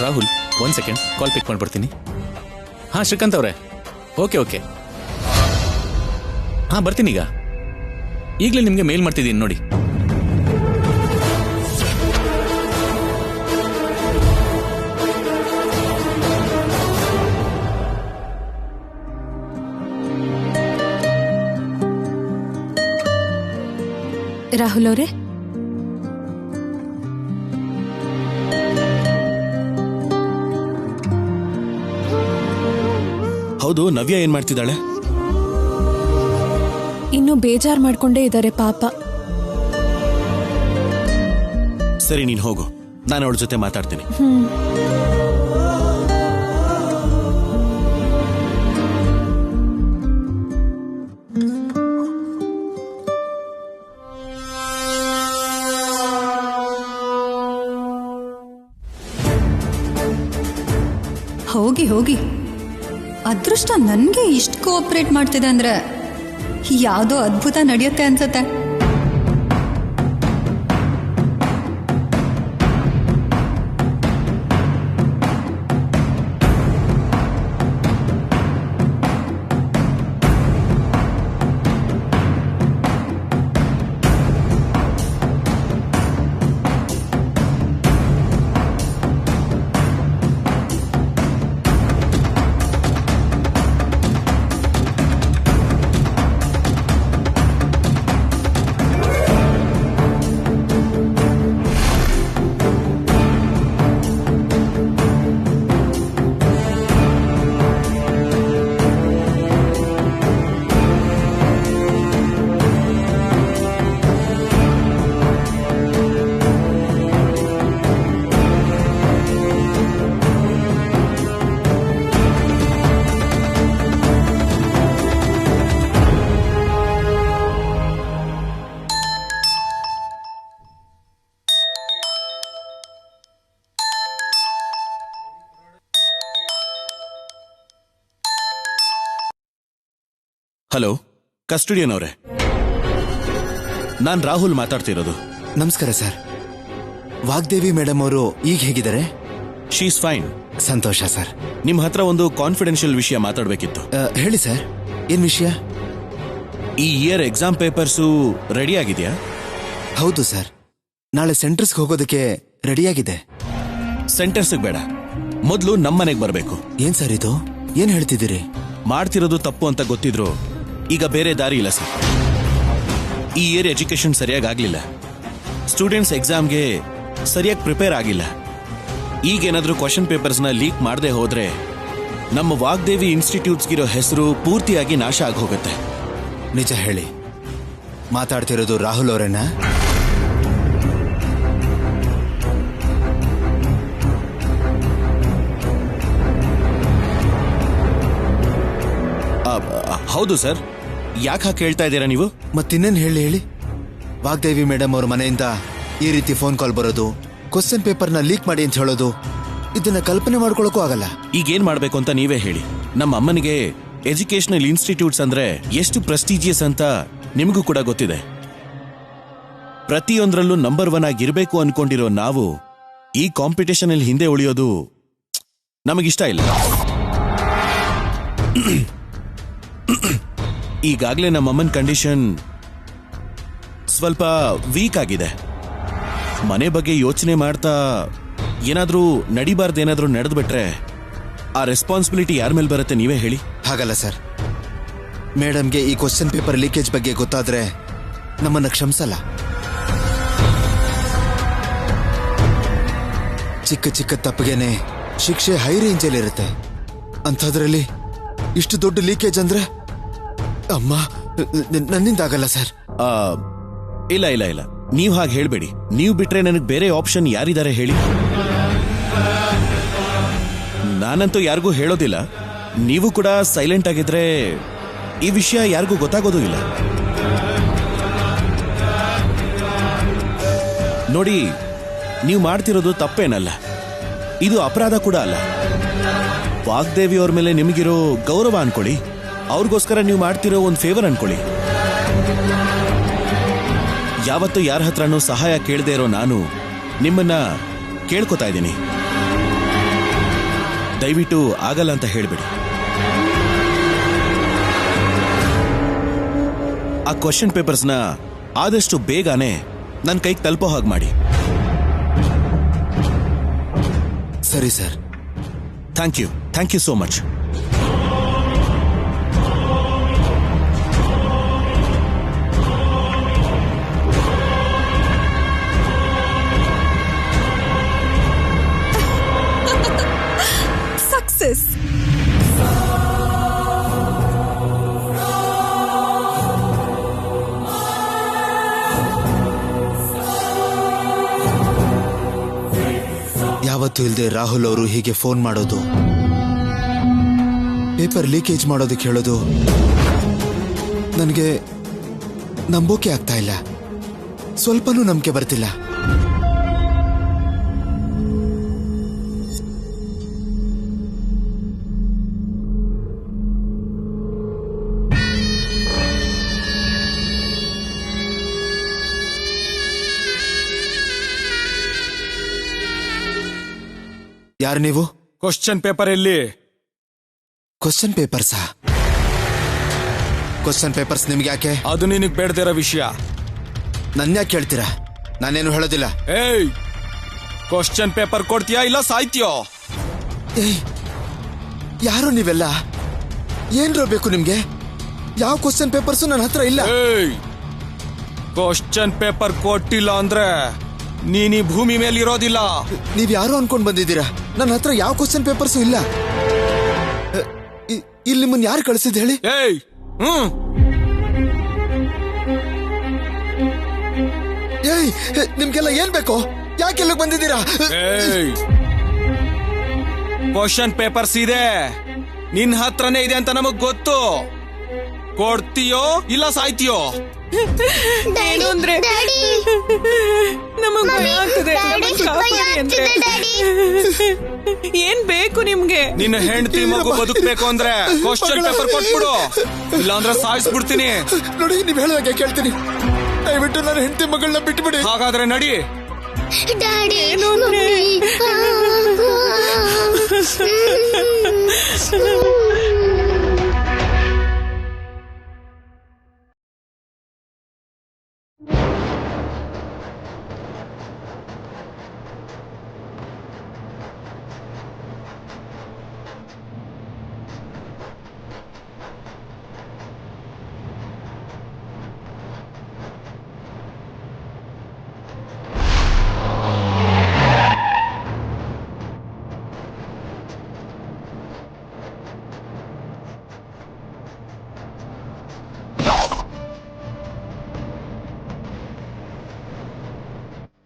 ರಾಹುಲ್, 1 ಸೆಕೆಂಡ್, ಕಾಲ್ ಪಿಕ್ ಮಾಡ್ಬಿಡ್ತೀನಿ. ಹಾ ಶ್ರೀಕಾಂತ್ ಅವರೇ, ಓಕೆ. ಹಾ ಬರ್ತೀನಿ. ಈಗ ಈಗಲೇ ನಿಮಗೆ ಮೇಲ್ ಮಾಡ್ತಿದ್ದೀನಿ ನೋಡಿ. ರಾಹುಲ್ ಅವರೇ, ಹೌದು, ನವ್ಯ ಏನ್ ಮಾಡ್ತಿದ್ದಾಳೆ? ಇನ್ನೂ ಬೇಜಾರ್ ಮಾಡ್ಕೊಂಡೇ ಇದ್ದಾರೆ ಪಾಪ. ಸರಿ, ನೀನ್ ಹೋಗು, ನಾನು ಅವಳ ಜೊತೆ ಮಾತಾಡ್ತೀನಿ. ಹೋಗಿ ಅದೃಷ್ಟ ನನ್ಗೆ ಇಷ್ಟು ಕೋಆಪರೇಟ್ ಮಾಡ್ತಿದೆ ಅಂದ್ರೆ ಯಾವುದೋ ಅದ್ಭುತ ನಡೆಯುತ್ತೆ ಅನ್ಸತ್ತೆ. ಹಲೋ, ಕಸ್ಟಡಿಯನ್ ಅವರೇ, ನಾನ್ ರಾಹುಲ್ ಮಾತಾಡ್ತಿರೋದು. ನಮಸ್ಕಾರ ಸರ್. ವಾಗ್ದೇವಿ ಮೇಡಮ್ ಅವರು ಈಗ ಹೇಗಿದ್ದಾರೆ? She is fine. ಸಂತೋಷ ಸರ್. ನಿಮ್ ಹತ್ರ ಒಂದು ಕಾನ್ಫಿಡೆನ್ಷಿಯಲ್ ವಿಷಯ ಮಾತಾಡ್ಬೇಕಿತ್ತು. ಹೇಳಿ ಸರ್, ಏನ್ ವಿಷಯ? ಈ ಇಯರ್ ಎಕ್ಸಾಮ್ ಪೇಪರ್ಸು ರೆಡಿ ಆಗಿದೆಯಾ? ಹೌದು ಸರ್, ನಾಳೆ ಸೆಂಟರ್ಸ್ಗೆ ಹೋಗೋದಕ್ಕೆ ರೆಡಿಯಾಗಿದೆ. ಸೆಂಟರ್ಸ್ಗೆ ಬೇಡ, ಮೊದಲು ನಮ್ಮನೆಗೆ ಬರಬೇಕು. ಏನ್ ಸರ್ ಇದು? ಏನ್ ಹೇಳ್ತಿದ್ದೀರಿ? ಮಾಡ್ತಿರೋದು ತಪ್ಪು ಅಂತ ಗೊತ್ತಿದ್ರು ಈಗ ಬೇರೆ ದಾರಿ ಇಲ್ಲ ಸರ್. ಈ ಇಯರ್ ಎಜುಕೇಶನ್ ಸರಿಯಾಗಿ ಆಗ್ಲಿಲ್ಲ. ಸ್ಟೂಡೆಂಟ್ಸ್ ಎಕ್ಸಾಮ್ಗೆ ಸರಿಯಾಗಿ ಪ್ರಿಪೇರ್ ಆಗಿಲ್ಲ. ಈಗೇನಾದ್ರೂ ಕ್ವಶನ್ ಪೇಪರ್ಸ್ನ ಲೀಕ್ ಮಾಡದೆ ಹೋದ್ರೆ ನಮ್ಮ ವಾಗ್ದೇವಿ ಇನ್ಸ್ಟಿಟ್ಯೂಟ್ಸ್ಗಿರೋ ಹೆಸರು ಪೂರ್ತಿಯಾಗಿ ನಾಶ ಆಗಿ ಹೋಗುತ್ತೆ. ನಿಜ ಹೇಳಿ, ಮಾತಾಡ್ತಿರೋದು ರಾಹುಲ್ ಅವರೇನಾ? ಹೌದು ಸರ್. ಯಾಕೆ ಹಾಗೆ ಕೇಳ್ತಾ ಇದ್ದೀರಾ ನೀವು? ಮತ್ತಿನ್ನೇನು ಹೇಳಿ? ವಾಗ್ದೇವಿ ಮೇಡಮ್ ಅವ್ರ ಮನೆಯಿಂದ ಈ ರೀತಿ ಫೋನ್ ಕಾಲ್ ಬರೋದು, ಕ್ವಶನ್ ಪೇಪರ್ನ ಲೀಕ್ ಮಾಡಿ ಅಂತ ಹೇಳೋದು, ಇದನ್ನ ಕಲ್ಪನೆ ಮಾಡ್ಕೊಳಕ್ಕೂ ಆಗಲ್ಲ. ಈಗೇನ್ ಮಾಡ್ಬೇಕು ಅಂತ ನೀವೇ ಹೇಳಿ. ನಮ್ಮ ಅಮ್ಮನಿಗೆ ಎಜುಕೇಶನಲ್ ಇನ್ಸ್ಟಿಟ್ಯೂಟ್ಸ್ ಅಂದ್ರೆ ಎಷ್ಟು ಪ್ರೆಸ್ಟೀಜಿಯಸ್ ಅಂತ ನಿಮಗೂ ಕೂಡ ಗೊತ್ತಿದೆ. ಪ್ರತಿಯೊಂದರಲ್ಲೂ ನಂಬರ್ 1 ಆಗಿರ್ಬೇಕು ಅನ್ಕೊಂಡಿರೋ ನಾವು ಈ ಕಾಂಪಿಟೇಷನ್ ಅಲ್ಲಿ ಹಿಂದೆ ಉಳಿಯೋದು ನಮಗಿಷ್ಟ ಇಲ್ಲ. ಈಗಾಗಲೇ ನಮ್ಮ ಅಮ್ಮನ ಕಂಡೀಷನ್ ಸ್ವಲ್ಪ ವೀಕ್ ಆಗಿದೆ. ಮನೆ ಬಗ್ಗೆ ಯೋಚನೆ ಮಾಡ್ತಾ ಏನಾದ್ರೂ ನಡಿಬಾರ್ದೇನಾದ್ರೂ ನಡೆದು ಬಿಟ್ರೆ ಆ ರೆಸ್ಪಾನ್ಸಿಬಿಲಿಟಿ ಯಾರ ಮೇಲೆ ಬರುತ್ತೆ ನೀವೇ ಹೇಳಿ. ಹಾಗಲ್ಲ ಸರ್, ಮೇಡಮ್ಗೆ ಈ ಕ್ವಶನ್ ಪೇಪರ್ ಲೀಕೇಜ್ ಬಗ್ಗೆ ಗೊತ್ತಾದ್ರೆ ನಮ್ಮನ್ನ ಕ್ಷಮಿಸಲ್ಲ. ಚಿಕ್ಕ ಚಿಕ್ಕ ತಪ್ಪಿಗೆನೆ ಶಿಕ್ಷೆ ಹೈ ರೇಂಜಲ್ಲಿ ಇರುತ್ತೆ. ಅಂಥದ್ರಲ್ಲಿ ಇಷ್ಟು ದೊಡ್ಡ ಲೀಕೇಜ್ ಅಂದ್ರೆ ಅಮ್ಮ ನನ್ನಿಂದಾಗಲ್ಲ ಸರ್. ಇಲ್ಲ ಇಲ್ಲ ಇಲ್ಲ, ನೀವು ಹಾಗೆ ಹೇಳ್ಬೇಡಿ. ನೀವು ಬಿಟ್ರೆ ನನಗೆ ಬೇರೆ ಆಪ್ಷನ್ ಯಾರಿದ್ದಾರೆ ಹೇಳಿ? ನಾನಂತೂ ಯಾರಿಗೂ ಹೇಳೋದಿಲ್ಲ. ನೀವು ಕೂಡ ಸೈಲೆಂಟ್ ಆಗಿದ್ರೆ ಈ ವಿಷಯ ಯಾರಿಗೂ ಗೊತ್ತಾಗೋದು ಇಲ್ಲ. ನೋಡಿ, ನೀವು ಮಾಡ್ತಿರೋದು ತಪ್ಪೇನಲ್ಲ, ಇದು ಅಪರಾಧ ಕೂಡ ಅಲ್ಲ. ವಾಗ್ದೇವಿ ಅವ್ರ ಮೇಲೆ ನಿಮಗಿರೋ ಗೌರವ ಅನ್ಕೊಳ್ಳಿ, ಅವ್ರಿಗೋಸ್ಕರ ನೀವು ಮಾಡ್ತಿರೋ ಒಂದು ಫೇವರ್ ಅನ್ಕೊಳ್ಳಿ. ಯಾವತ್ತೂ ಯಾರ ಹತ್ರನೂ ಸಹಾಯ ಕೇಳದೆ ಇರೋ ನಾನು ನಿಮ್ಮನ್ನ ಕೇಳ್ಕೊತಾ ಇದ್ದೀನಿ, ದಯವಿಟ್ಟು ಆಗಲ್ಲ ಅಂತ ಹೇಳ್ಬೇಡಿ. ಆ ಕ್ವಶನ್ ಪೇಪರ್ಸ್ನ ಆದಷ್ಟು ಬೇಗನೆ ನನ್ನ ಕೈಗೆ ತಲುಪೋ ಹಾಗೆ ಮಾಡಿ. ಸರಿ sir. Thank you so much. Success. ಯಾವತ್ತೂ ಇಲ್ಲದೆ ರಾಹುಲ್ ಅವರು ಹೀಗೆ ಫೋನ್ ಮಾಡೋದು, ಪೇಪರ್ ಲೀಕೇಜ್ ಮಾಡೋದಕ್ಕೆ ಹೇಳೋದು ನನಗೆ ನಂಬೋಕೆ ಆಗ್ತಾ ಇಲ್ಲ. ಸ್ವಲ್ಪನೂ ನಂಬಿಕೆ ಬರ್ತಿಲ್ಲ. ಯಾರು ನೀವು? ಕ್ವಶನ್ ಪೇಪರ್ ಎಲ್ಲಿ? ಕ್ವಶನ್ ಪೇಪರ್ಸಾ? ಕ್ವಶನ್ ಪೇಪರ್ಸ್ ನಿಮ್ಗೆ ಯಾಕೆ? ಅದು ನಿನಗೆ ಬೇಡದಿರೋ ವಿಷಯ. ನನ್ನ ಯಾಕೆ ಕೇಳ್ತೀರಾ? ನಾನೇನು ಹೇಳೋದಿಲ್ಲ. ಏಯ್, ಕ್ವಶನ್ ಪೇಪರ್ ಕೊಡ್ತೀಯಾ ಇಲ್ಲ ಸಾಯ್ತೀಯೋ? ಏಯ್, ಯಾರು ನೀವೆಲ್ಲ? ಏನ್ರೋ ಬೇಕು ನಿಮ್ಗೆ? ಯಾವ ಕ್ವಶನ್ ಪೇಪರ್ಸು ನನ್ನ ಹತ್ರ ಇಲ್ಲ. ಏಯ್, ಕ್ವಶನ್ ಪೇಪರ್ ಕೊಟ್ಟಿಲ್ಲ ಅಂದ್ರೆ ನೀನ್ ಈ ಭೂಮಿ ಮೇಲೆ ಇರೋದಿಲ್ಲ. ನೀವ್ ಯಾರು ಅನ್ಕೊಂಡ್ ಬಂದಿದ್ದೀರಾ? ನನ್ನ ಹತ್ರ ಯಾವ ಕ್ವಶನ್ ಪೇಪರ್ಸು ಇಲ್ಲ. ಇಲ್ಲಿ ನಿಮ್ಮನ್ನ ಯಾರು ಕಳಿಸಿದ್ ಹೇಳಿ? ಏಯ್, ಏಯ್, ನಿಮ್ಗೆಲ್ಲ ಏನ್ ಬೇಕು? ಯಾಕೆಲ್ಲ ಬಂದಿದ್ದೀರಾ? ಏಯ್, ಕ್ವಶನ್ ಪೇಪರ್ಸ್ ಇದೆ, ನಿನ್ ಹತ್ರನೇ ಇದೆ ಅಂತ ನಮಗ್ ಗೊತ್ತು. ಕೊಡ್ತೀಯೋ ಇಲ್ಲ ಸಾಯ್ತೀಯೋ? ಏನು ಅಂದ್ರೆ ನಮಗ್ ಭಯ ಆಗ್ತದೆ. ಏನ್ ಬೇಕು ನಿಮ್ಗೆ? ನಿನ್ನ ಹೆಂಡತಿ ಮಗು ಬದುಕ್ಬೇಕು ಅಂದ್ರೆ ಕ್ವಶನ್ ಪೇಪರ್ ಕೊಟ್ಬಿಡು, ಇಲ್ಲ ಅಂದ್ರೆ ಸಾಯಿಸ್ಬಿಡ್ತೀನಿ. ನೋಡಿ, ನೀವ್ ಹೇಳುವಾಗೆ ಕೇಳ್ತೀನಿ. ದಯವಿಟ್ಟು ನನ್ನ ಹೆಂಡತಿ ಮಗಳನ್ನ ಬಿಟ್ಬಿಡಿ. ಹಾಗಾದ್ರೆ ನಡಿ. ಏನು ಅಂದ್ರೆ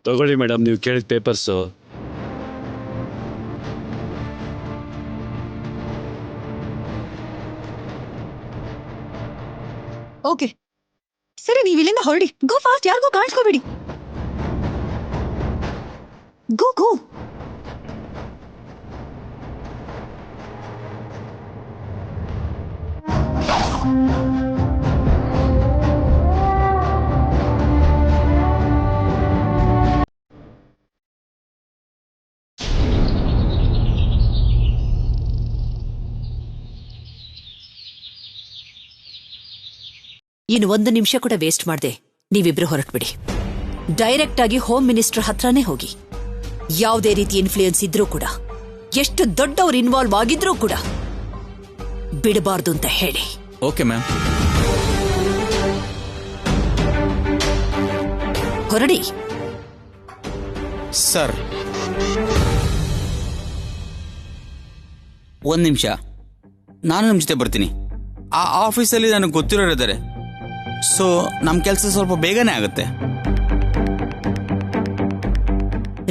ತಗೊಳ್ಳಿ ಮೇಡಮ್, ನೀವು ಕೇಳಿದ ಪೇಪರ್ಸು. ಓಕೆ, ಸರಿ ನೀವ್ ಇಲ್ಲಿಂದ ಹೊರಡಿ. ಗೋ ಫಾಸ್ಟ್, ಯಾರಿಗೂ ಕಾಣಿಸ್ಕೋಬೇಡಿ. ಗೋ ಗೋ. ಇನ್ನು 1 ನಿಮಿಷ ಕೂಡ ವೇಸ್ಟ್ ಮಾಡದೆ ನೀವಿಬ್ರು ಹೊರಟ್ಬಿಡಿ. ಡೈರೆಕ್ಟ್ ಆಗಿ ಹೋಮ್ ಮಿನಿಸ್ಟರ್ ಹತ್ರನೇ ಹೋಗಿ. ಯಾವುದೇ ರೀತಿ ಇನ್ಫ್ಲೂಯೆನ್ಸ್ ಇದ್ರೂ ಕೂಡ, ಎಷ್ಟು ದೊಡ್ಡವ್ರು ಇನ್ವಾಲ್ವ್ ಆಗಿದ್ರೂ ಕೂಡ ಬಿಡಬಾರ್ದು ಅಂತ ಹೇಳಿ. Okay ma'am. ಹೊರಡಿ. ಸರ್, 1 ನಿಮಿಷ, ನಾನು ನಿಮ್ಮ ಜೊತೆ ಬರ್ತೀನಿ. ಆ ಆಫೀಸಲ್ಲಿ ನನಗೆ ಗೊತ್ತಿರೋರು ಇದ್ದಾರೆ. ಸೊ ನಮ್ಮ ಕೆಲಸ ಸ್ವಲ್ಪ ಬೇಗನೆ ಆಗುತ್ತೆ.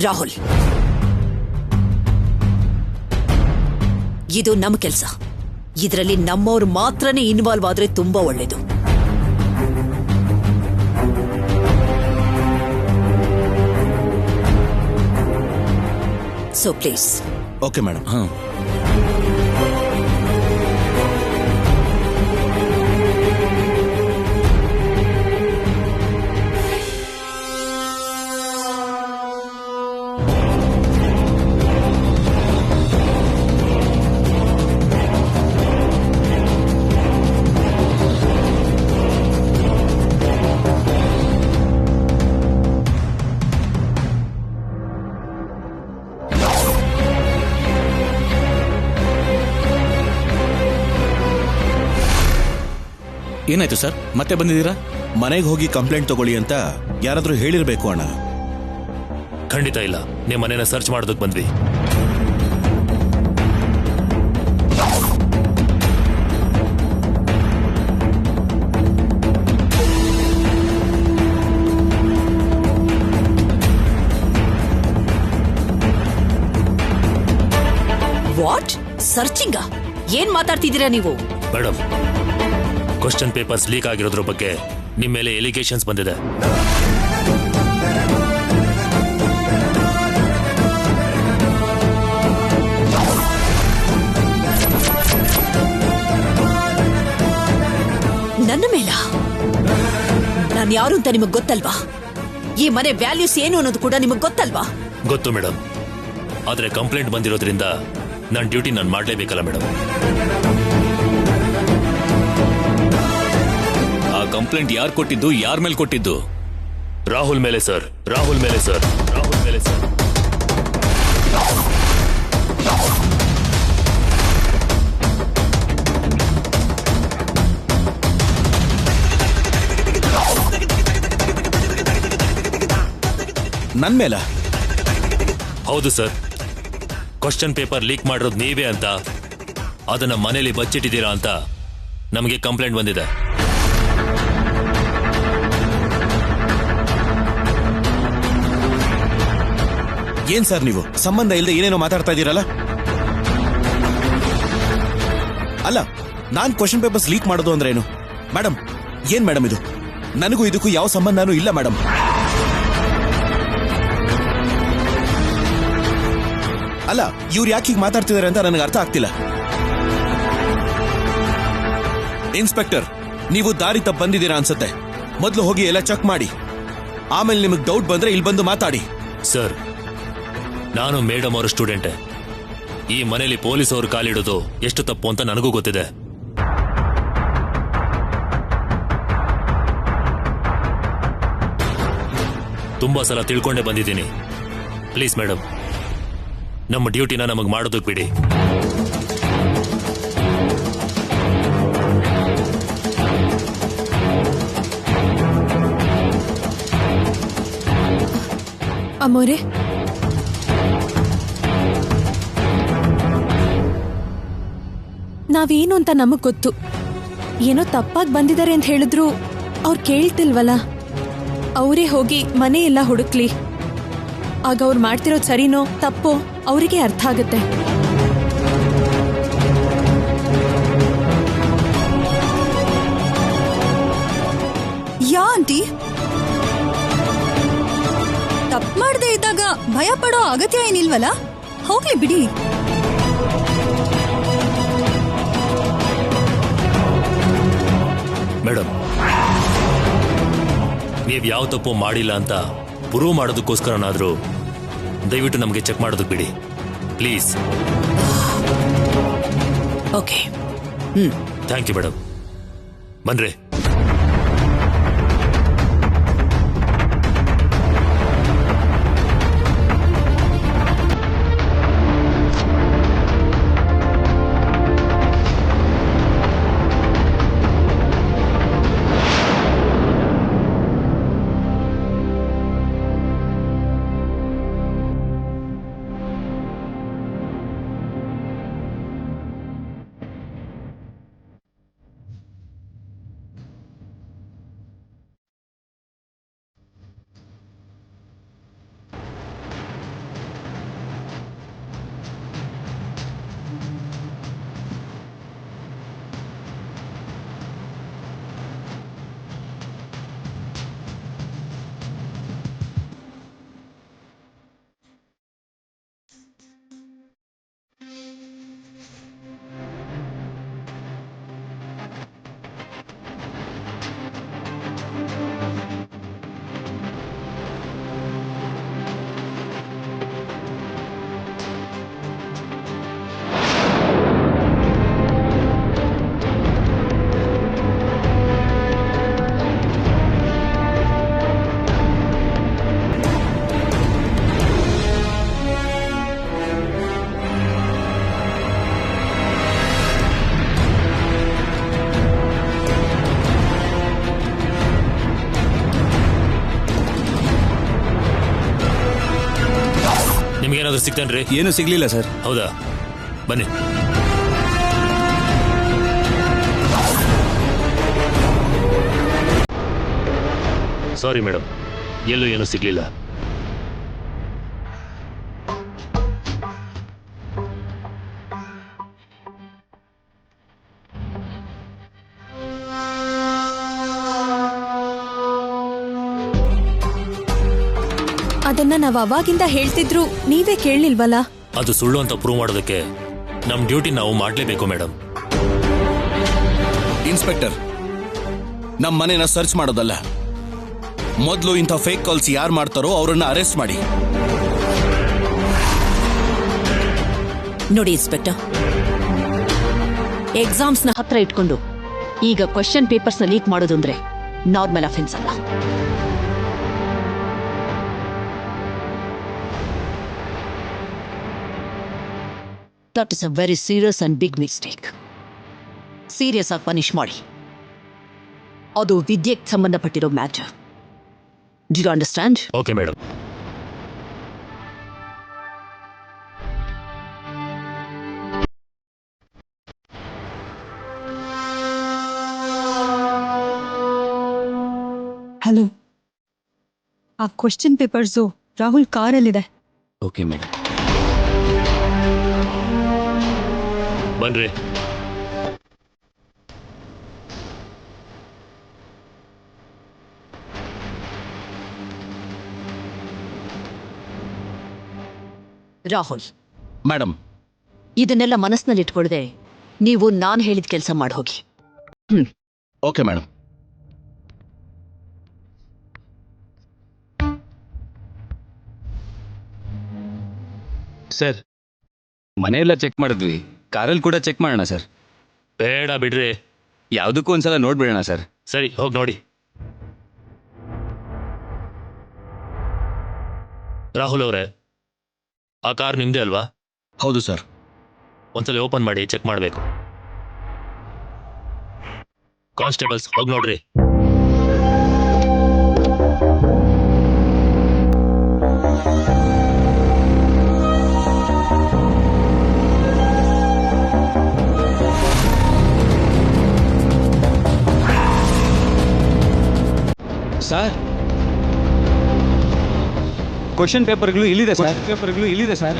ರಾಹುಲ್, ಇದು ನಮ್ಮ ಕೆಲಸ. ಇದರಲ್ಲಿ ನಮ್ಮವ್ರು ಮಾತ್ರನೇ ಇನ್ವಾಲ್ವ್ ಆದ್ರೆ ತುಂಬಾ ಒಳ್ಳೇದು. So please. Okay madam. ಏನಾಯ್ತು ಸರ್, ಮತ್ತೆ ಬಂದಿದ್ದೀರಾ? ಮನೆಗೆ ಹೋಗಿ ಕಂಪ್ಲೇಂಟ್ ತಗೊಳ್ಳಿ ಅಂತ ಯಾರಾದ್ರೂ ಹೇಳಿರ್ಬೇಕು ಅಣ್ಣ. ಖಂಡಿತ ಇಲ್ಲ, ನಿಮ್ಮ ಮನೇನ ಸರ್ಚ್ ಮಾಡೋದಕ್ಕೆ ಬಂದ್ವಿ. ವಾಟ್? ಸರ್ಚಿಂಗ? ಏನ್ ಮಾತಾಡ್ತಿದ್ದೀರಾ ನೀವು? ಮೇಡಮ್, ಕ್ವಶನ್ ಪೇಪರ್ಸ್ ಲೀಕ್ ಆಗಿರೋದ್ರ ಬಗ್ಗೆ ನಿಮ್ಮ ಮೇಲೆ ಎಲಿಗೇಷನ್ಸ್ ಬಂದಿದೆ. ನನ್ನ ಮೇಲ? ನಾನು ಯಾರು ಅಂತ ನಿಮಗ್ ಗೊತ್ತಲ್ವಾ? ಈ ಮನೆ ವ್ಯಾಲ್ಯೂಸ್ ಏನು ಅನ್ನೋದು ಕೂಡ ನಿಮಗ್ ಗೊತ್ತಲ್ವಾ? ಗೊತ್ತು ಮೇಡಮ್, ಆದ್ರೆ ಕಂಪ್ಲೇಂಟ್ ಬಂದಿರೋದ್ರಿಂದ ನನ್ನ ಡ್ಯೂಟಿ ನಾನು ಮಾಡಲೇಬೇಕಲ್ಲ ಮೇಡಮ್. ಆ ಕಂಪ್ಲೇಂಟ್ ಯಾರು ಕೊಟ್ಟಿದ್ದು, ಯಾರ ಮೇಲೆ ಕೊಟ್ಟಿದ್ದು? ರಾಹುಲ್ ಮೇಲೆ ಸರ್, ರಾಹುಲ್ ಮೇಲೆ ಸರ್, ರಾಹುಲ್ ಮೇಲೆ ಸರ್. ನನ್ ಮೇಲ? ಹೌದು ಸರ್. ಕ್ವಶನ್ ಪೇಪರ್ ಲೀಕ್ ಮಾಡಿರೋದು ನೀವೇ ಅಂತ, ಅದನ್ನ ಮನೇಲಿ ಬಚ್ಚಿಟ್ಟಿದ್ದೀರಾ ಅಂತ ನಮಗೆ ಕಂಪ್ಲೇಂಟ್ ಬಂದಿದೆ. ಏನ್ ಸರ್ ನೀವು ಸಂಬಂಧ ಇಲ್ಲದೆ ಏನೇನೋ ಮಾತಾಡ್ತಾ ಇದ್ದೀರಲ್ಲ? ಅಲ್ಲ, ನಾನ್ ಕ್ವಶನ್ ಪೇಪರ್ಸ್ ಲೀಕ್ ಮಾಡೋದು ಅಂದ್ರೆ ಏನು? ಮೇಡಮ್, ಏನ್ ಮೇಡಮ್ ಇದು? ನನಗೂ ಇದಕ್ಕೂ ಯಾವ ಸಂಬಂಧನೂ ಇಲ್ಲ ಮೇಡಮ್. ಅಲ್ಲ, ಇವ್ರು ಯಾಕೆ ಹೀಗೆ ಮಾತಾಡ್ತಿದ್ದಾರೆ ಅಂತ ನನಗೆ ಅರ್ಥ ಆಗ್ತಿಲ್ಲ. ಇನ್ಸ್ಪೆಕ್ಟರ್, ನೀವು ದಾರಿ ತಪ್ಪು ಬಂದಿದ್ದೀರಾ ಅನ್ಸುತ್ತೆ. ಮೊದಲು ಹೋಗಿ ಎಲ್ಲ ಚೆಕ್ ಮಾಡಿ, ಆಮೇಲೆ ನಿಮಗೆ ಡೌಟ್ ಬಂದ್ರೆ ಇಲ್ಲಿ ಬಂದು ಮಾತಾಡಿ. ಸರ್, ನಾನು ಮೇಡಮ್ ಅವರ ಸ್ಟೂಡೆಂಟೇ. ಈ ಮನೇಲಿ ಪೊಲೀಸ್ ಅವರು ಕಾಲಿಡೋದು ಎಷ್ಟು ತಪ್ಪು ಅಂತ ನನಗೂ ಗೊತ್ತಿದೆ. ತುಂಬಾ ಸಲ ತಿಳ್ಕೊಂಡೇ ಬಂದಿದ್ದೀನಿ. ಪ್ಲೀಸ್ ಮೇಡಮ್, ನಮ್ಮ ಡ್ಯೂಟಿನ ನಮಗೆ ಮಾಡೋದಕ್ಕೆ ಬಿಡಿ. ಅಮ್ಮೋರೆ, ನಾವೇನು ಅಂತ ನಮಗ್ ಗೊತ್ತು. ಏನೋ ತಪ್ಪಾಗಿ ಬಂದಿದ್ದಾರೆ ಅಂತ ಹೇಳಿದ್ರು ಅವ್ರು ಕೇಳ್ತಿಲ್ವಲ್ಲ. ಅವರೇ ಹೋಗಿ ಮನೆ ಎಲ್ಲ ಹುಡುಕ್ಲಿ. ಆಗ ಅವ್ರು ಮಾಡ್ತಿರೋದು ಸರಿನೋ ತಪ್ಪೋ ಅವರಿಗೆ ಅರ್ಥ ಆಗುತ್ತೆ. ಯಾರು ಅಗತ್ಯ ಏನಿಲ್ವಲ್ಲ, ಹೋಗ್ಲಿ ಬಿಡಿ. ಮೇಡಮ್, ನೀವ್ ಯಾವ ತಪ್ಪು ಮಾಡಿಲ್ಲ ಅಂತ ಪ್ರೂವ್ ಮಾಡೋದಕ್ಕೋಸ್ಕರನಾದ್ರೂ ದಯವಿಟ್ಟು ನಮಗೆ ಚೆಕ್ ಮಾಡೋದಕ್ಕೆ ಬಿಡಿ please. Okay. Thank you madam. ಬನ್ರಿ. ನಿಮ್ಗೇನಾದ್ರೂ ಸಿಗ್ತೇನ್ರಿ? ಏನು ಸಿಗ್ಲಿಲ್ಲ ಸರ್. ಹೌದಾ, ಬನ್ನಿ. ಸಾರಿ ಮೇಡಮ್, ಎಲ್ಲೂ ಏನೂ ಸಿಗ್ಲಿಲ್ಲ. ಅದನ್ನ ನಾವ್ ಅವಾಗಿಂದ ಹೇಳ್ತಿದ್ರು, ನೀವೇ ಕೇಳಲಿಲ್ವಲ್ಲ? ಅದು ಸುಳ್ಳು ಅಂತ ಪ್ರೂವ್ ಮಾಡೋದಕ್ಕೆ ನಮ್ ಡ್ಯೂಟಿ ನಾವು ಮಾಡ್ಲೇಬೇಕು ಮೇಡಮ್. ಇನ್ಸ್ಪೆಕ್ಟರ್, ನಮ್ ಮನೆನ ಸರ್ಚ್ ಮಾಡೋದಲ್ಲ, ಮೊದಲು ಇಂಥ ಫೇಕ್ ಕಾಲ್ಸ್ ಯಾರು ಮಾಡ್ತಾರೋ ಅವರನ್ನ ಅರೆಸ್ಟ್ ಮಾಡಿ. ನೋಡಿ ಇನ್ಸ್ಪೆಕ್ಟರ್, ಎಕ್ಸಾಮ್ಸ್ ನ ಹತ್ರ ಇಟ್ಕೊಂಡು ಈಗ ಕ್ವೆಶ್ಚನ್ ಪೇಪರ್ಸ್ ನ ಲೀಕ್ ಮಾಡೋದು ಅಂದ್ರೆ ನಾರ್ಮಲ್ ಅಫೆನ್ಸ್ ಅಲ್ಲ. That is a very serious and big mistake. Serious ಆಗಿ ಪನಿಷ್ ಮಾಡಿ. ಅದು ವಿದ್ಯೆಗೆ ಸಂಬಂಧಪಟ್ಟಿರೋ matter. Do you understand? Okay madam. Hello, ಆ ಕ್ವಶನ್ ಪೇಪರ್ಸು ರಾಹುಲ್ ಕಾರಲ್ಲಿದೆ. Okay madam. ಬನ್ರಿ. ರಾಹುಲ್, ಮೇಡಮ್, ಇದನ್ನೆಲ್ಲ ಮನಸ್ಸಿನಲ್ಲಿ ಇಟ್ಕೊಳ್ದೆ ನೀವು ನಾನು ಹೇಳಿದ ಕೆಲಸ ಮಾಡಿ ಹೋಗಿ. Okay madam. ಸರ್, ಮನೆಯೆಲ್ಲ ಚೆಕ್ ಮಾಡಿದ್ವಿ, ಕಾರಲ್ಲಿ ಕೂಡ ಚೆಕ್ ಮಾಡೋಣ ಸರ್. ಬೇಡ ಬಿಡ್ರಿ, ಯಾವುದಕ್ಕೂ ಒಂದ್ಸಲ ನೋಡ್ಬಿಡೋಣ ಸರ್. ಸರಿ, ಹೋಗಿ ನೋಡಿ. ರಾಹುಲ್ ಅವರೇ, ಆ ಕಾರ್ ನಿಮ್ದೇ ಅಲ್ವಾ? ಹೌದು ಸರ್. ಒಂದ್ಸಲ ಓಪನ್ ಮಾಡಿ ಚೆಕ್ ಮಾಡಬೇಕು. ಕಾನ್ಸ್ಟೇಬಲ್ಸ್, ಹೋಗಿ ನೋಡ್ರಿ. ಸರ್, ಕ್ವಶನ್ ಪೇಪರ್ಗಳು ಇಲ್ಲಿದೆ ಸರ್.